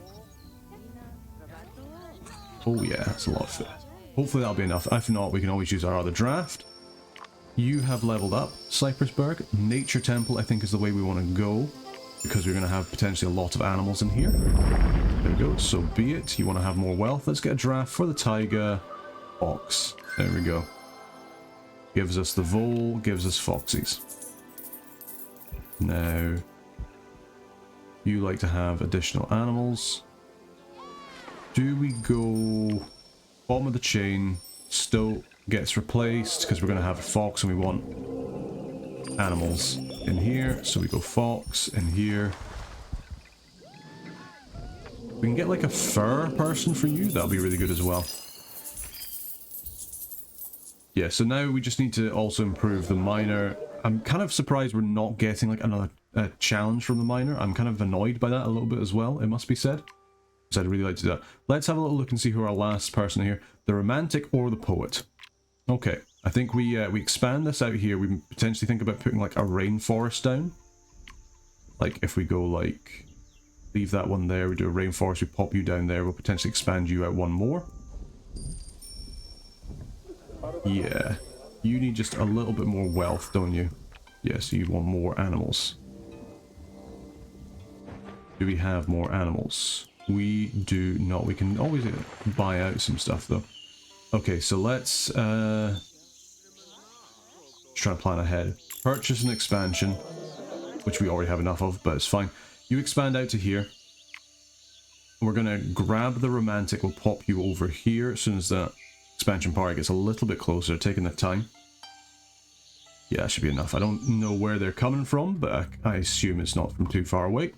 Oh yeah, that's a lot of food. Hopefully that'll be enough. If not, we can always use our other draft. You have leveled up, Cypressburg. Nature Temple, I think, is the way we want to go, because we're going to have potentially a lot of animals in here. There we go, so be it. You want to have more wealth. Let's get a draft for the taiga. Fox. There we go. Gives us the vole, gives us foxies. Now, you like to have additional animals. Do we go bottom of the chain? Stoat gets replaced because we're going to have a fox and we want animals in here. So we go fox in here. We can get like a fur person for you. That'll be really good as well. Yeah, so now we just need to also improve the miner. I'm kind of surprised we're not getting like another challenge from the miner. I'm kind of annoyed by that a little bit as well, it must be said. Because I'd really like to do that. Let's have a little look and see who our last person here. The romantic or the poet. Okay, I think we expand this out here. We potentially think about putting like a rainforest down. Like if we go like, leave that one there, we do a rainforest, we pop you down there, we'll potentially expand you out one more. Yeah, you need just a little bit more wealth, don't you? Yeah, so you want more animals. Do we have more animals? We do not. We can always buy out some stuff though. Okay, so let's try to plan ahead. Purchase an expansion, which we already have enough of, but it's fine. You expand out to here. We're gonna grab the romantic, we'll pop you over here as soon as that expansion part gets a little bit closer, taking the time. Yeah, that should be enough. I don't know where they're coming from, but I assume it's not from too far away.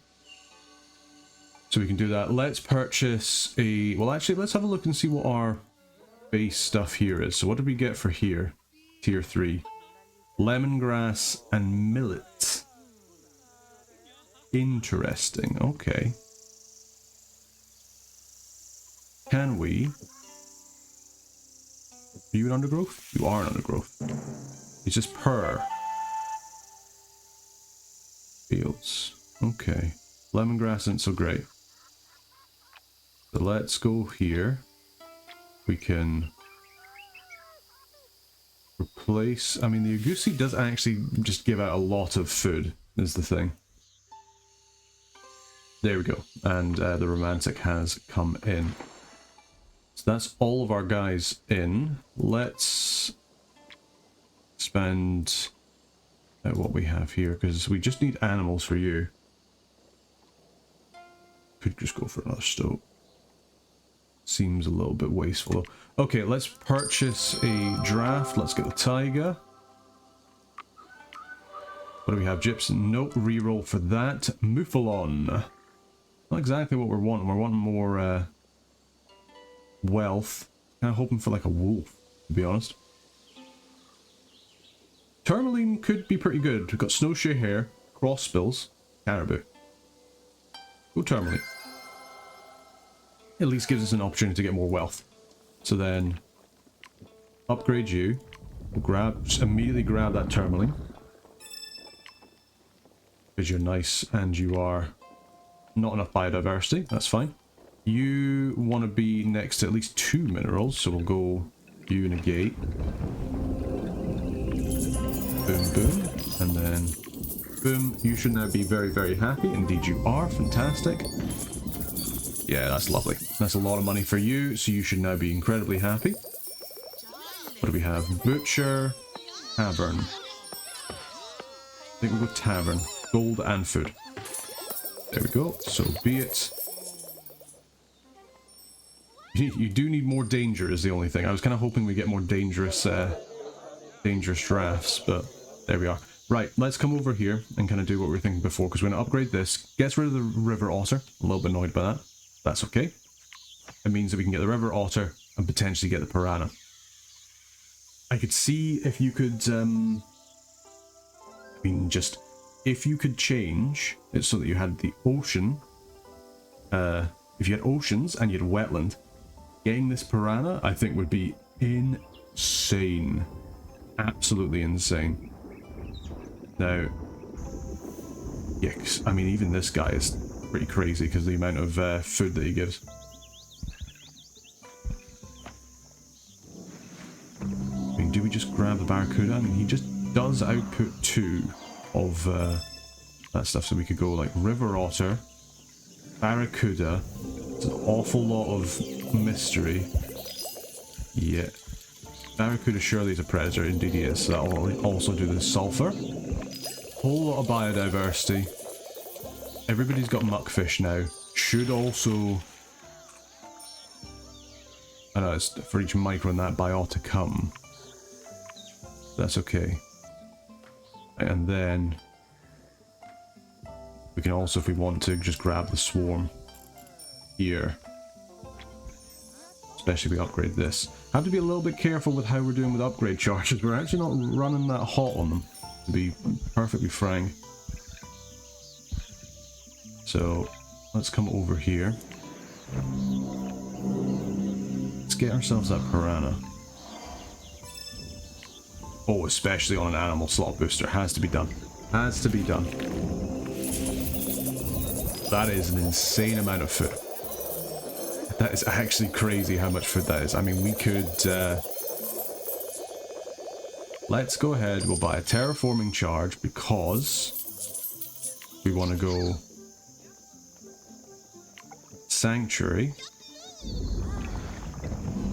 So we can do that. Let's purchase a... Well, actually, let's have a look and see what our base stuff here is. So what did we get for here? Tier 3. Lemongrass and millet. Interesting. Okay. Can we... Are you an undergrowth? You are an undergrowth. It's just per. Fields. Okay. Lemongrass isn't so great. So let's go here. We can replace... I mean, the Agusi does actually just give out a lot of food, is the thing. There we go. And the romantic has come in. So that's all of our guys in. Let's spend what we have here, because we just need animals for you. Could just go for another stoat. Seems a little bit wasteful. Okay, let's purchase a draft. Let's get the Tiger. What do we have? Gypsum. Nope. Reroll for that. Mouflon. Not exactly what we're wanting. We're wanting more wealth. Kind of hoping for like a wolf, to be honest. Tourmaline could be pretty good. We've got snowshoe hare, crossbills, caribou. Go Tourmaline. At least gives us an opportunity to get more wealth. So then, upgrade you. We'll immediately grab that Tourmaline. Because you're nice and you are not enough biodiversity. That's fine. You want to be next to at least 2 minerals, so we'll go you negate. Boom, boom. And then, boom. You should now be very, very happy. Indeed you are. Fantastic. Yeah, that's lovely. That's a lot of money for you, so you should now be incredibly happy. What do we have? Butcher, tavern. I think we'll go tavern. Gold and food. There we go. So be it. You do need more danger is the only thing. I was kind of hoping we get more dangerous drafts, but there we are. Right, let's come over here and kind of do what we were thinking before, because we're going to upgrade this. Gets rid of the river otter. A little bit annoyed by that. That's okay. It means that we can get the river otter and potentially get the piranha. I could see if you could, if you could change it so that you had the ocean, if you had oceans and you had wetland, getting this piranha, I think, would be insane. Absolutely insane. Now, yeah, I mean, even this guy is pretty crazy because the amount of food that he gives. I mean, do we just grab the barracuda? I mean, he just does output 2 of that stuff, so we could go like river otter, barracuda. It's an awful lot of mystery. Yeah. Barracuda surely is a predator, indeed he is, so that will also do the sulfur. Whole lot of biodiversity. Everybody's got muckfish now. Should also... I know, it's for each micro in that biota come. That's okay. And then... we can also, if we want to, just grab the swarm here. Especially if we upgrade this. Have to be a little bit careful with how we're doing with upgrade charges. We're actually not running that hot on them, to be perfectly frank. So, let's come over here. Let's get ourselves that piranha. Oh, especially on an animal slot booster. Has to be done. Has to be done. That is an insane amount of food. That is actually crazy how much food that is. I mean, we could... let's go ahead. We'll buy a terraforming charge because we want to go... Sanctuary.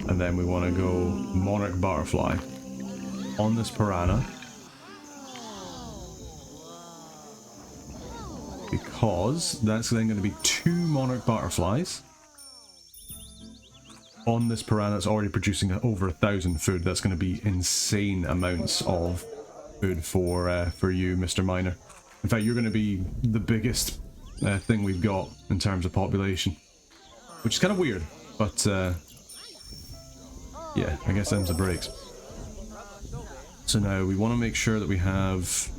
And then we want to go Monarch Butterfly on this piranha. Because that's then going to be 2 Monarch Butterflies on this piranha that's already producing over 1,000 food. That's going to be insane amounts of food for you, Mr. Miner. In fact, you're going to be the biggest thing we've got in terms of population, which is kind of weird, but yeah, I guess them's the breaks. So now we want to make sure that we have,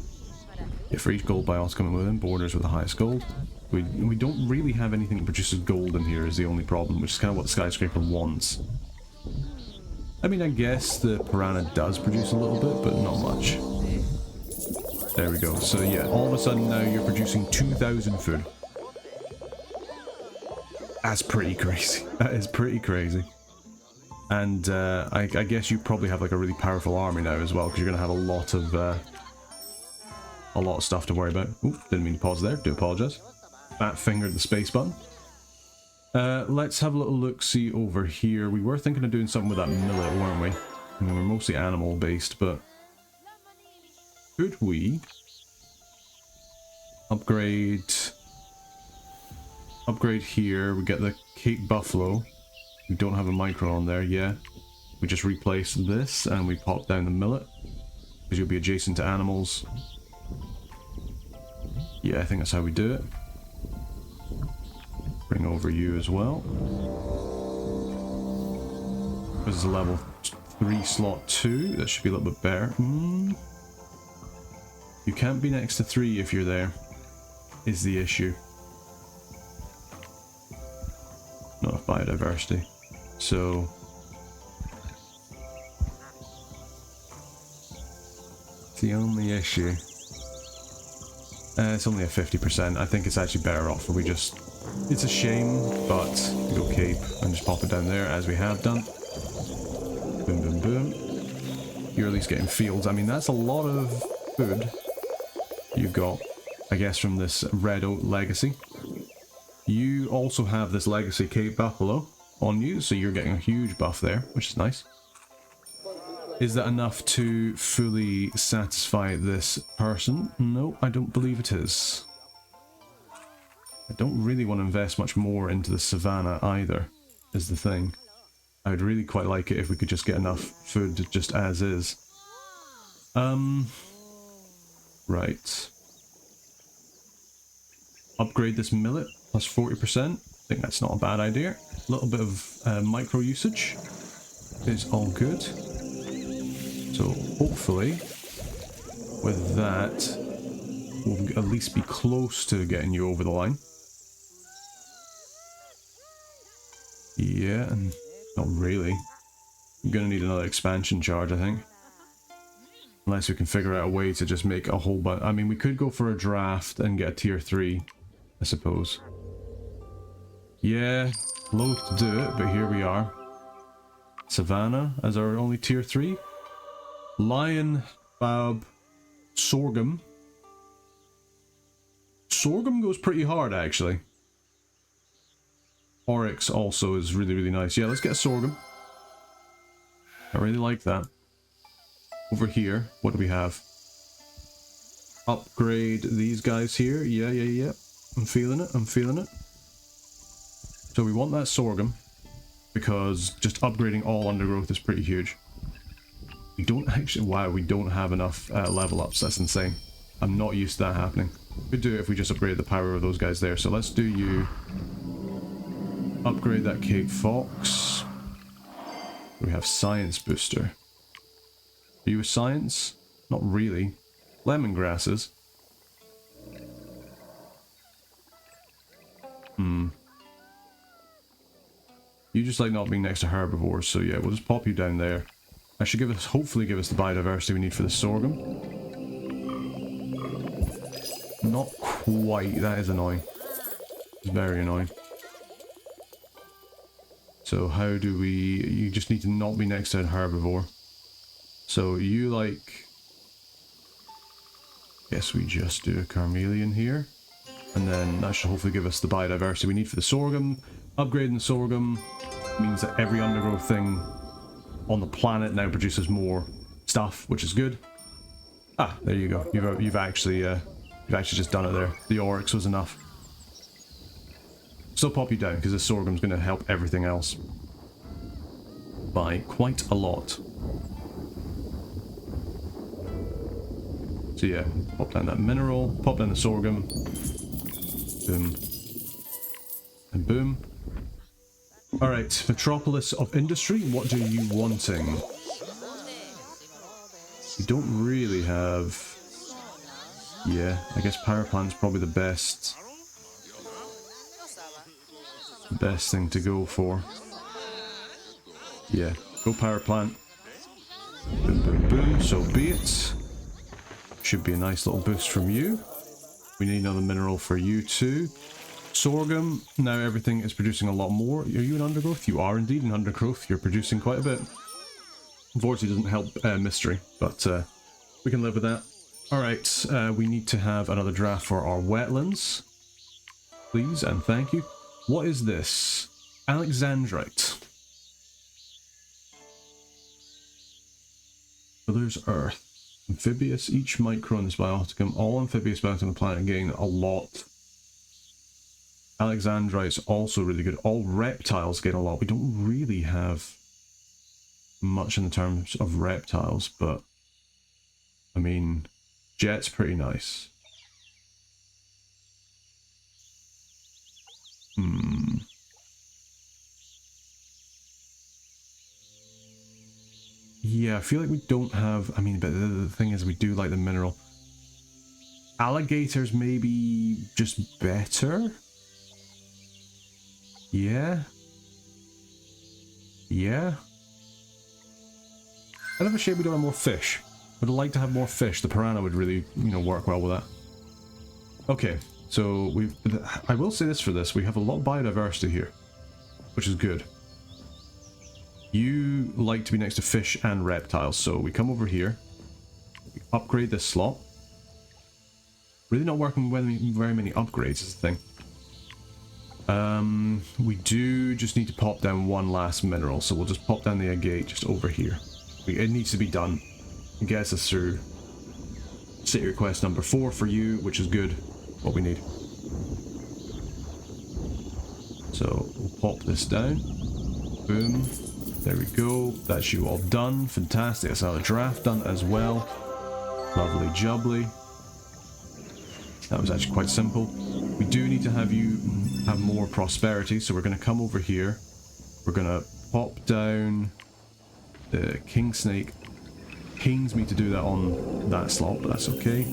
yeah, for each gold bios coming within borders with the highest gold. We don't really have anything that produces gold in here is the only problem, which is kind of what the skyscraper wants. I mean, I guess the piranha does produce a little bit, but not much. There we go. So yeah, all of a sudden now you're producing 2,000 food. That's pretty crazy. That is pretty crazy. And I guess you probably have like a really powerful army now as well, because you're going to have a lot of stuff to worry about. Oop, didn't mean to pause there. Do apologize. Fat fingered the space button. Let's have a little look-see over here. We were thinking of doing something with that millet, weren't we? I mean, we're mostly animal-based, but could we upgrade here? We get the Cape Buffalo. We don't have a micro on there, yeah. We just replace this and we pop down the millet. Because you'll be adjacent to animals. Yeah, I think that's how we do it. Bring over you as well. This is a level 3 slot 2. That should be a little bit better. You can't be next to 3 if you're there, is the issue. Not enough biodiversity. So... it's the only issue. It's only a 50%. I think it's actually better off if we just... it's a shame, but go cape and just pop it down there as we have done. Boom, boom, boom. You're at least getting fields. I mean, that's a lot of food you've got, I guess, from this Red Oak Legacy. You also have this Legacy Cape Buffalo on you, so you're getting a huge buff there, which is nice. Is that enough to fully satisfy this person? No, I don't believe it is. I don't really want to invest much more into the savannah either, is the thing. I would really quite like it if we could just get enough food just as is. Right. Upgrade this millet, plus 40%. I think that's not a bad idea. A little bit of micro usage is all good. So hopefully, with that, we'll at least be close to getting you over the line. Yeah, and not really. I'm gonna need another expansion charge, I think. Unless we can figure out a way to just make a whole bunch. I mean, we could go for a draft and get a tier 3, I suppose. Yeah, loath to do it, but here we are. Savannah as our only tier 3. Lion, Bab, Sorghum. Sorghum goes pretty hard, actually. Oryx also is really, really nice. Yeah, let's get a Sorghum. I really like that. Over here, what do we have? Upgrade these guys here. Yeah, yeah, yeah. I'm feeling it, I'm feeling it. So we want that Sorghum, because just upgrading all undergrowth is pretty huge. We don't actually... wow, we don't have enough level ups. That's insane. I'm not used to that happening. Could do it if we just upgrade the power of those guys there. So let's do you. Upgrade that Cape Fox. We have Science Booster. Are you a Science? Not really. Lemongrasses. You just like not being next to herbivores, so yeah, we'll just pop you down there. That should give us, hopefully give us the biodiversity we need for the sorghum. Not quite, that is annoying. It's very annoying. So how do we... you just need to not be next to a herbivore. So you like... guess we just do a Carmelian here. And then that should hopefully give us the biodiversity we need for the sorghum. Upgrading the sorghum means that every undergrowth thing on the planet now produces more stuff, which is good. Ah, there you go. You've actually just done it there. The Oryx was enough. Still pop you down because the sorghum's going to help everything else by quite a lot. So yeah, pop down that mineral, pop down the sorghum, boom, and boom. Alright, Metropolis of Industry, what are you wanting? You don't really have... yeah, I guess power plant's probably the best thing to go for. Yeah, go power plant. Boom, boom, boom, so be it. Should be a nice little boost from you. We need another mineral for you too. Sorghum, now everything is producing a lot more. Are you an undergrowth? You are indeed an undergrowth. You're producing quite a bit. Unfortunately, it doesn't help mystery, but we can live with that. Alright, we need to have another draft for our wetlands. Please and thank you. What is this? Alexandrite. Miller's Earth. Amphibious, each micro in this bioticum. All amphibious biomes on the planet gain a lot. Alexandrite's also really good. All reptiles get a lot. We don't really have much in the terms of reptiles, but I mean, jet's pretty nice. Yeah, I feel like we don't have... I mean, but the thing is, we do like the mineral. Alligators maybe just better? Yeah? Yeah? Kind of a shame we don't have more fish. Would like to have more fish. The piranha would really, you know, work well with that. Okay, so I will say this for this. We have a lot of biodiversity here, which is good. You like to be next to fish and reptiles, so we come over here, we upgrade this slot. Really not working with very many upgrades is the thing. We do just need to pop down one last mineral, so we'll just pop down the agate just over here. It needs to be done. It gets us through city request number 4 for you, which is good, what we need. So we'll pop this down. Boom. There we go. That's you all done. Fantastic. That's another draft done as well. Lovely jubbly. That was actually quite simple. We do need to have you have more prosperity, so we're going to come over here. We're going to pop down the king snake. Pains me to do that on that slot, but that's okay.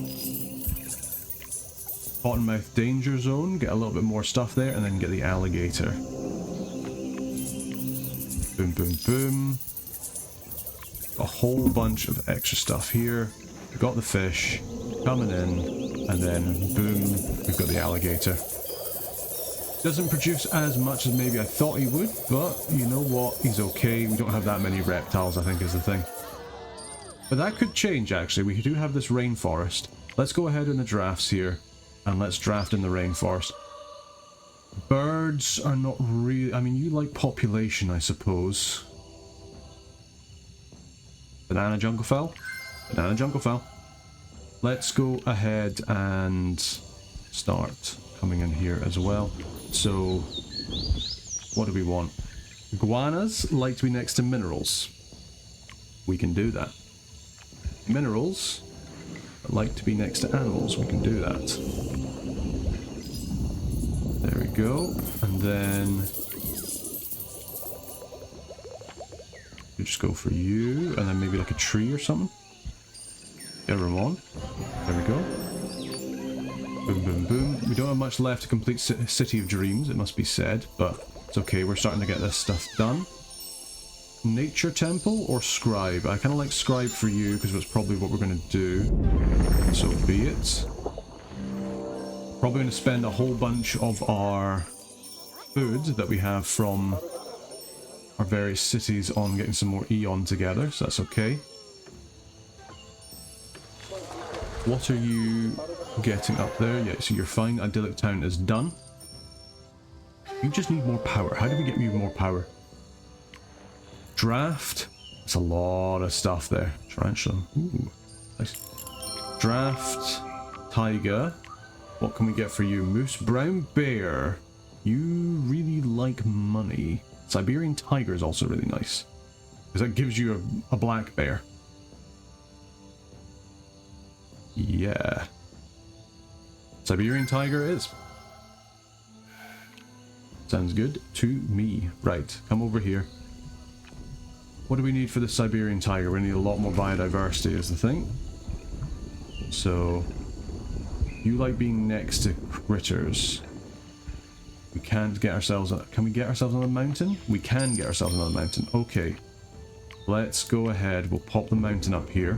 Cottonmouth danger zone. Get a little bit more stuff there, and then get the alligator. Boom, boom, boom. A whole bunch of extra stuff here. We've got the fish coming in, and then boom, we've got the alligator. Doesn't produce as much as maybe I thought he would, but you know what? He's okay. We don't have that many reptiles, I think, is the thing. But that could change, actually. We do have this rainforest. Let's go ahead in the drafts here, and let's draft in the rainforest. Birds are not really... I mean, you like population, I suppose. Banana junglefowl? Banana junglefowl. Let's go ahead and start coming in here as well. So, what do we want? Iguanas like to be next to minerals. We can do that. Minerals like to be next to animals. We can do that. There we go. And then we just go for you, and then maybe like a tree or something. Get them on. There we go. Boom, boom, boom. We don't have much left to complete City of Dreams, it must be said, but it's okay. We're starting to get this stuff done. Nature Temple or Scribe? I kind of like Scribe for you because it's probably what we're going to do. So be it. Probably going to spend a whole bunch of our food that we have from our various cities on getting some more Eon together, so that's okay. What are you getting up there? Yeah, so you're fine. Idyllic Town is done. You just need more power. How do we get you more power? Draft. That's a lot of stuff there. Tarantula. Ooh, nice. Draft. Tiger. What can we get for you? Moose, brown bear. You really like money. Siberian tiger is also really nice, because that gives you a black bear. Yeah. Siberian tiger it is. Sounds good to me. Right, come over here. What do we need for the Siberian tiger? We need a lot more biodiversity is the thing. So, you like being next to critters. We can't get ourselves... Can we get ourselves on a mountain? We can get ourselves on a mountain. Okay. Let's go ahead. We'll pop the mountain up here.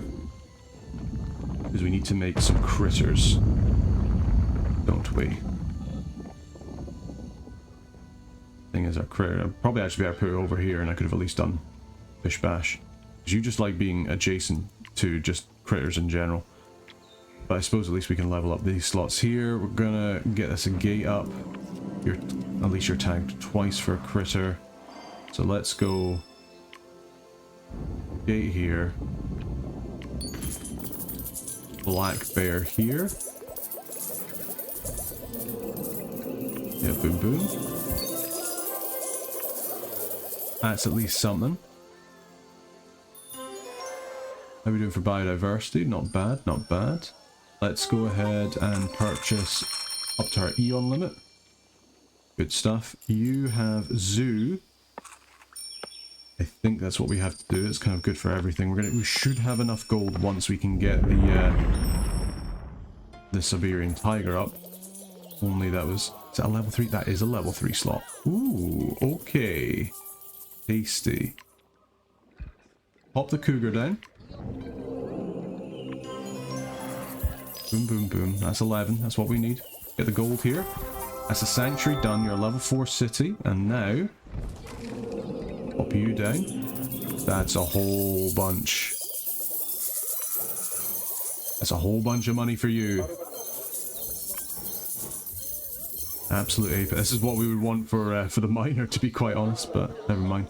Because we need to make some critters. Don't we? Thing is, our critter... I'd probably actually be able to put it over here, and I could have at least done Bish Bash. Because you just like being adjacent to just critters in general. But I suppose at least we can level up these slots here. We're gonna get this a gate up. At least you're tagged twice for a critter. So let's go gate here. Black bear here. Yeah, boom boom. That's at least something. How are we doing for biodiversity? Not bad, not bad. Let's go ahead and purchase up to our Eon limit. Good stuff. You have zoo. I think that's what we have to do. It's kind of good for everything. We should have enough gold once we can get the Siberian tiger up. Only that was... Is that a level 3? That is a level 3 slot. Ooh, okay. Tasty. Pop the cougar down. Boom, boom, boom. That's 11. That's what we need. Get the gold here. That's the sanctuary done. You're a level 4 city. And now... Pop you down. That's a whole bunch. That's a whole bunch of money for you. Absolute ape. This is what we would want for the miner, to be quite honest, but never mind.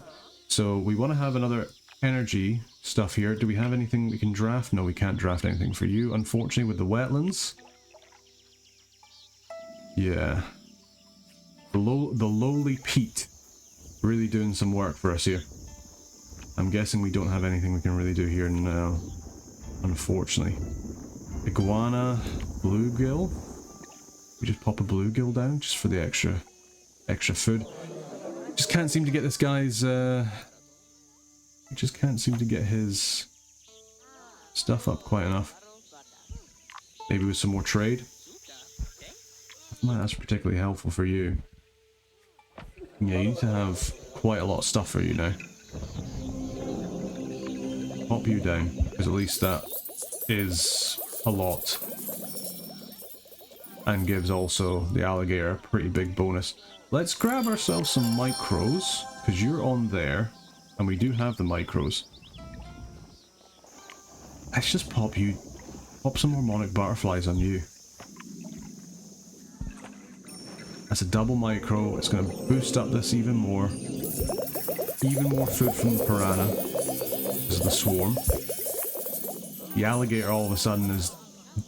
So we want to have another energy stuff here. Do we have anything we can draft? No, we can't draft anything for you, unfortunately, with the wetlands. Yeah. The lowly peat. Really doing some work for us here. I'm guessing we don't have anything we can really do here now, unfortunately. Iguana, bluegill. We just pop a bluegill down just for the extra food. Just can't seem to get this guy's just can't seem to get his stuff up quite enough. Maybe with some more trade. That's particularly helpful for you. Yeah, you need to have quite a lot of stuff for you now. Pop you down, because at least that is a lot. And gives also the alligator a pretty big bonus. Let's grab ourselves some micros, because you're on there, and we do have the micros. Let's just pop some more monarch butterflies on you. That's a double micro. It's going to boost up this even more. Even more food from the piranha. This is the swarm. The alligator all of a sudden is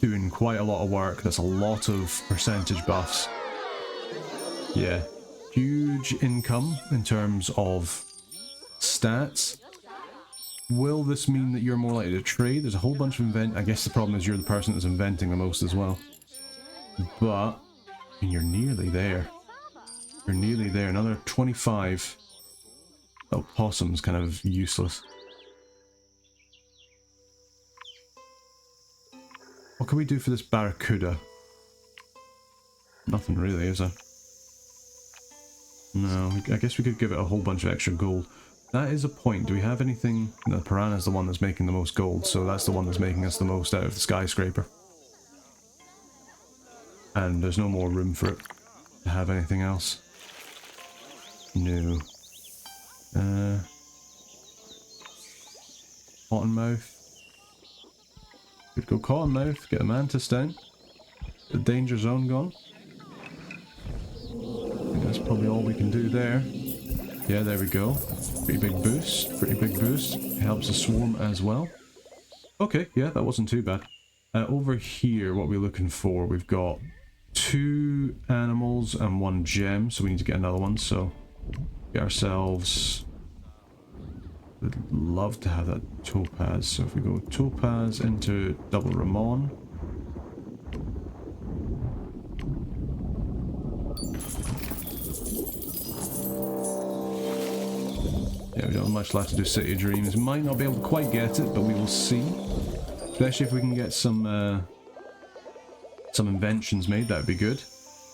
doing quite a lot of work. That's a lot of percentage buffs. Yeah. Huge income in terms of stats. Will this mean that you're more likely to trade? There's a whole bunch of I guess the problem is you're the person that's inventing the most as well. But... and you're nearly there. You're nearly there. Another 25. Oh, possum's kind of useless. What can we do for this barracuda? Nothing really, is there? No, I guess we could give it a whole bunch of extra gold. That is a point. Do we have anything? No, the piranha's the one that's making the most gold, so that's the one that's making us the most out of the skyscraper. And there's no more room for it to have anything else. No. Cottonmouth. Could go Cottonmouth, get the mantis down. The danger zone gone. I think that's probably all we can do there. Yeah, there we go. Pretty big boost. Pretty big boost. Helps the swarm as well. Okay, yeah, that wasn't too bad. Over here, what we're looking for, we've got 2 animals and 1 gem, so we need to get another one, so get ourselves... Would love to have that topaz, so if we go topaz into double Ramon. Yeah, we don't have much left to do City of Dreams. Might not be able to quite get it, but we will see. Especially if we can get some inventions made, that would be good.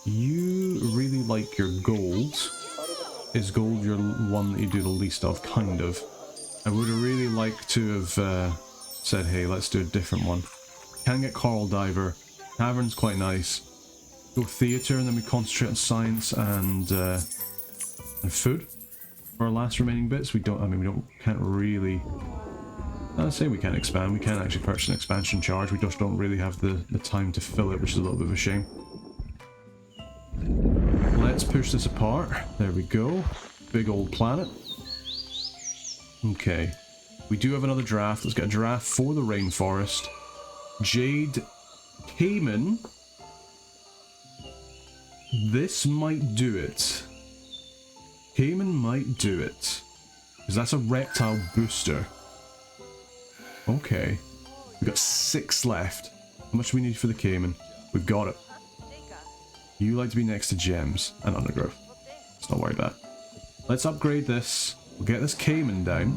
You really like your gold. Is gold your one that you do the least of, kind of? I would have really liked to have said, hey, let's do a different one. Can get Coral Diver. Tavern's quite nice. Go theatre, and then we concentrate on science and food. For our last remaining bits, we don't, can't really... I'd say we can't expand. We can't actually purchase an expansion charge. We just don't really have the time to fill it, which is a little bit of a shame. Let's push this apart. There we go. Big old planet. Okay. We do have another draft. Let's get a draft for the rainforest. Jade Cayman. This might do it. Cayman might do it. Because that's a reptile booster. Okay. We've got 6 left. How much do we need for the Cayman? We've got it. You like to be next to gems and undergrowth. Let's not worry about it. Let's upgrade this. We'll get this Cayman down.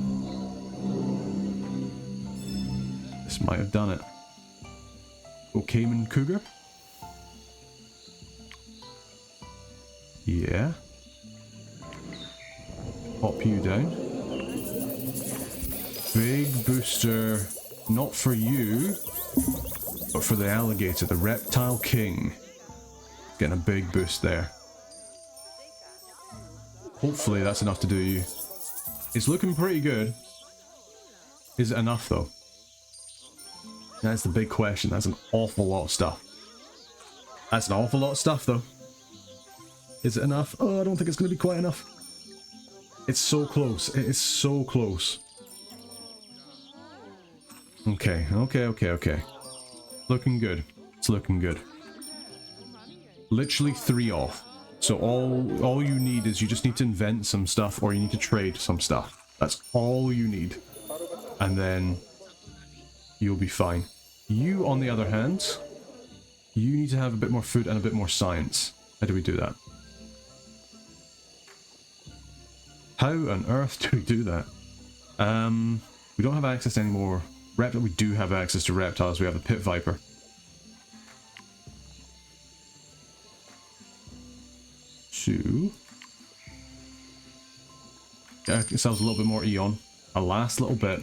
This might have done it. Go Cayman Cougar. Yeah. Pop you down. Big booster, not for you, but for the alligator, the reptile king. Getting a big boost there. Hopefully that's enough to do you. It's looking pretty good. Is it enough though? That's the big question. That's an awful lot of stuff. That's an awful lot of stuff though. Is it enough? Oh, I don't think it's going to be quite enough. It's so close. It is so close. Okay. Looking good. It's looking good. Literally 3 off. So all you need is you just need to invent some stuff or you need to trade some stuff. That's all you need. And then you'll be fine. You, on the other hand, you need to have a bit more food and a bit more science. How do we do that? How on earth do we do that? We don't have access to any more reptiles. We do have access to reptiles. We have the pit viper. Two. Yeah, it sounds a little bit more Eon. A last little bit.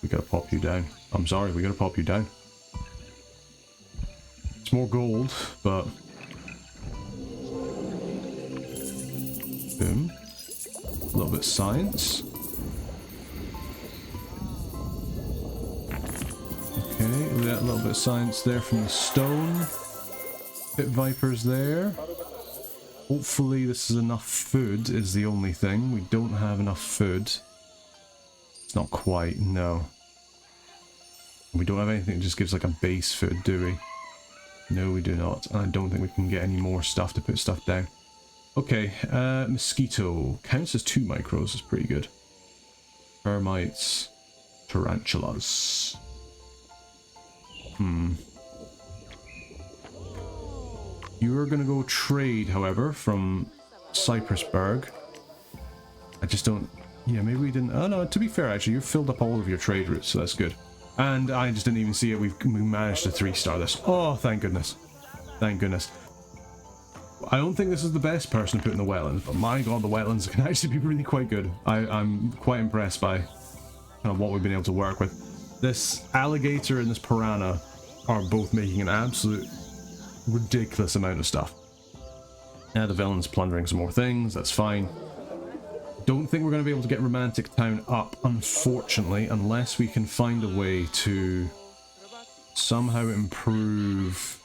We gotta pop you down. I'm sorry, we gotta pop you down. It's more gold, but... Boom. A little bit of science. Okay, we got a little bit of science there from the stone. Pit vipers there. Hopefully this is enough food is the only thing. We don't have enough food. It's not quite, no. We don't have anything that just gives like a base food, do we? No, we do not. And I don't think we can get any more stuff to put stuff down. Okay, mosquito. Counts as 2 micros, is pretty good. Termites. Tarantulas. You are gonna go trade, however, from Cypressburg. I just don't... Yeah, maybe we didn't... Oh no, to be fair, actually, you've filled up all of your trade routes, so that's good. And I just didn't even see it. We managed to 3-star this. Oh, thank goodness. Thank goodness. I don't think this is the best person to put in the wetlands, but my god, the wetlands can actually be really quite good. I'm quite impressed by kind of what we've been able to work with. This alligator and this piranha are both making an absolute ridiculous amount of stuff. Now the villain's plundering some more things, that's fine. Don't think we're going to be able to get Romantic Town up, unfortunately, unless we can find a way to somehow improve...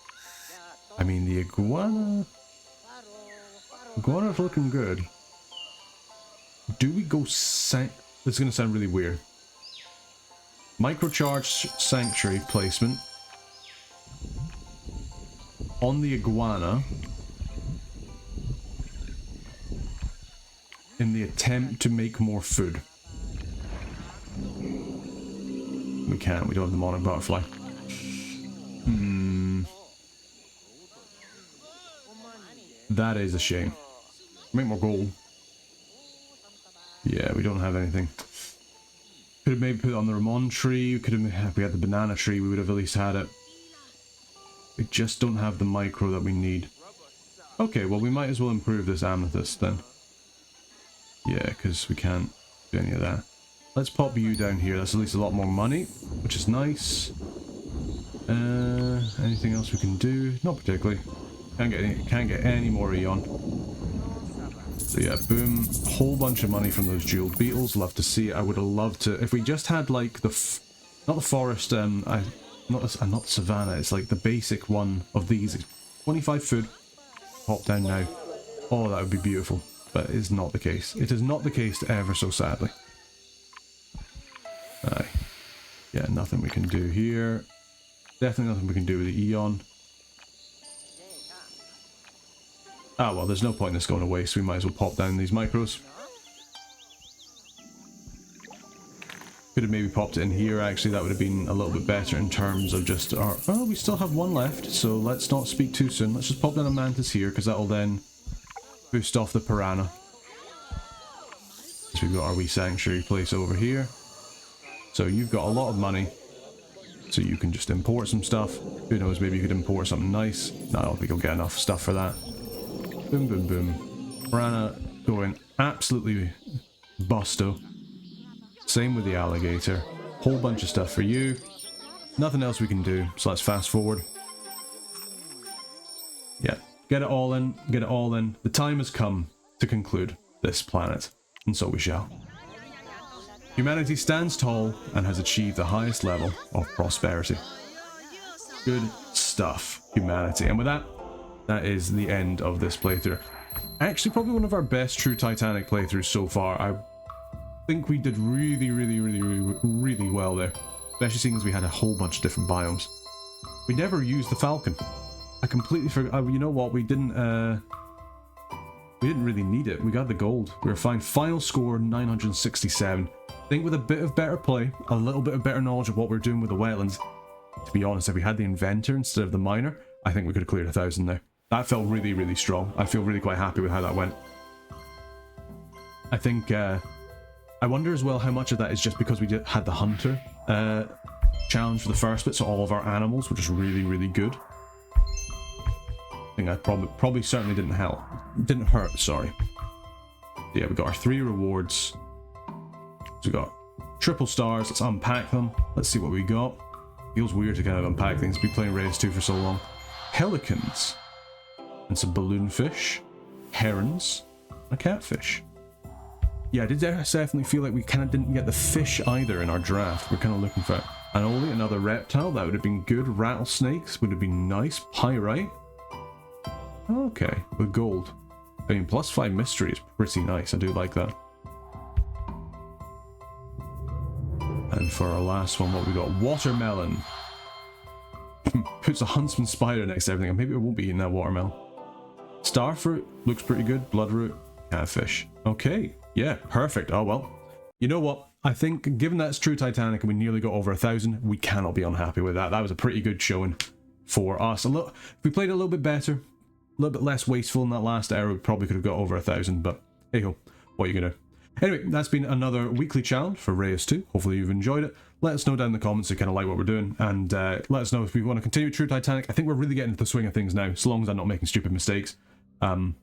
I mean, the iguana... Iguana's looking good. Do we go This is going to sound really weird. Microcharge Sanctuary placement on the iguana in the attempt to make more food. We can't, we don't have the monarch butterfly. That is a shame. Make more gold. Yeah, we don't have anything. Could have maybe put it on the Ramon tree. Could have, if we had the banana tree, we would have at least had it. We just don't have the micro that we need. Okay, well we might as well improve this amethyst then. Yeah, because we can't do any of that. Let's pop you down here. That's at least a lot more money, which is nice. Anything else we can do? Not particularly. Can't get any more Eon. So yeah, boom. Whole bunch of money from those jeweled beetles. Love to see it. I would have loved to... If we just had like the... not the forest, not the savannah. It's like the basic one of these. 25 food. Pop down now. Oh, that would be beautiful. But it is not the case. It is not the case ever so sadly. Aye. Yeah, nothing we can do here. Definitely nothing we can do with the Eon. Ah, well, there's no point in this going away, so we might as well pop down these micros. Could have maybe popped it in here, actually. That would have been a little bit better in terms of just our... Oh, we still have one left, so let's not speak too soon. Let's just pop down a Mantis here, because that'll then boost off the Piranha. So we've got our wee sanctuary place over here. So you've got a lot of money, so you can just import some stuff. Who knows, maybe you could import something nice. No, I don't think you'll get enough stuff for that. Boom, boom, boom. Piranha going absolutely busto. Same with the alligator. Whole bunch of stuff for you. Nothing else we can do, so let's fast forward. Yeah, get it all in, get it all in. The time has come to conclude this planet, and so we shall. Humanity stands tall and has achieved the highest level of prosperity. Good stuff, humanity. And with that, that is the end of this playthrough. Actually, probably one of our best True Titanic playthroughs so far. I think we did really well there. Especially seeing as we had a whole bunch of different biomes. We never used the Falcon. I completely forgot. You know what? We didn't really need it. We got the gold. We were fine. Final score 967. I think with a bit of better play, a little bit of better knowledge of what we're doing with the wetlands, to be honest, if we had the inventor instead of the miner, I think we could have cleared 1,000 there. That felt really strong. I feel really quite happy with how that went. I think, I wonder as well how much of that is just because we had the hunter challenge for the first bit, so all of our animals were just really good. I think that probably certainly didn't help. Didn't hurt, sorry. Yeah, we got our 3 rewards. So we got triple stars. Let's unpack them. Let's see what we got. Feels weird to kind of unpack things. Been playing Reus 2 for so long. Pelicans. And some balloon fish. Herons. A catfish. Yeah, I did definitely feel like we kind of didn't get the fish either in our draft. We're kind of looking for an only another reptile. That would have been good. Rattlesnakes would have been nice. Pyrite. Okay, with gold. I mean, +5 mystery is pretty nice. I do like that. And for our last one, what we got? Watermelon. Puts a huntsman spider next to everything. Maybe it won't be eating that watermelon. Starfruit looks pretty good. Bloodroot. Catfish. Okay. Yeah, perfect. Oh, well. You know what? I think, given that's True Titanic and we nearly got over 1,000, we cannot be unhappy with that. That was a pretty good showing for us. If we played a little bit better, a little bit less wasteful in that last era, we probably could have got over 1,000, but hey ho, what are you gonna do? Anyway, that's been another weekly challenge for Reus 2. Hopefully you've enjoyed it. Let us know down in the comments if you kind of like what we're doing, and let us know if we want to continue True Titanic. I think we're really getting into the swing of things now, so long as I'm not making stupid mistakes. And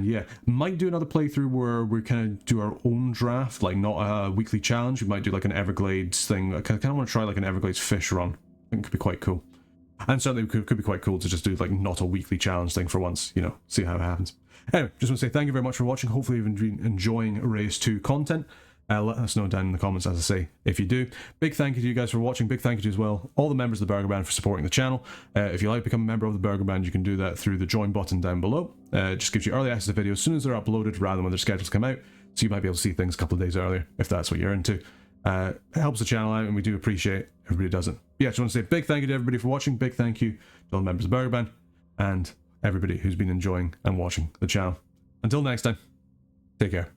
yeah, might do another playthrough where we kind of do our own draft, like not a weekly challenge. We might do like an Everglades thing. I kind of want to try like an Everglades fish run. I think it could be quite cool. And certainly it could be quite cool to just do like not a weekly challenge thing for once, you know, see how it happens. Anyway, just want to say thank you very much for watching. Hopefully you've been enjoying Reus 2 content. Let us know down in the comments, as I say, if you do. Big thank you to you guys for watching. Big thank you to as well all the members of the Burger Band for supporting the channel. If you like to become a member of the Burger Band, you can do that through the join button down below. It just gives you early access to videos as soon as they're uploaded rather than when their schedules come out. So you might be able to see things a couple of days earlier if that's what you're into. It helps the channel out and we do appreciate everybody does it. Yeah, I just want to say big thank you to everybody for watching. Big thank you to all the members of the Burger Band and everybody who's been enjoying and watching the channel. Until next time, take care.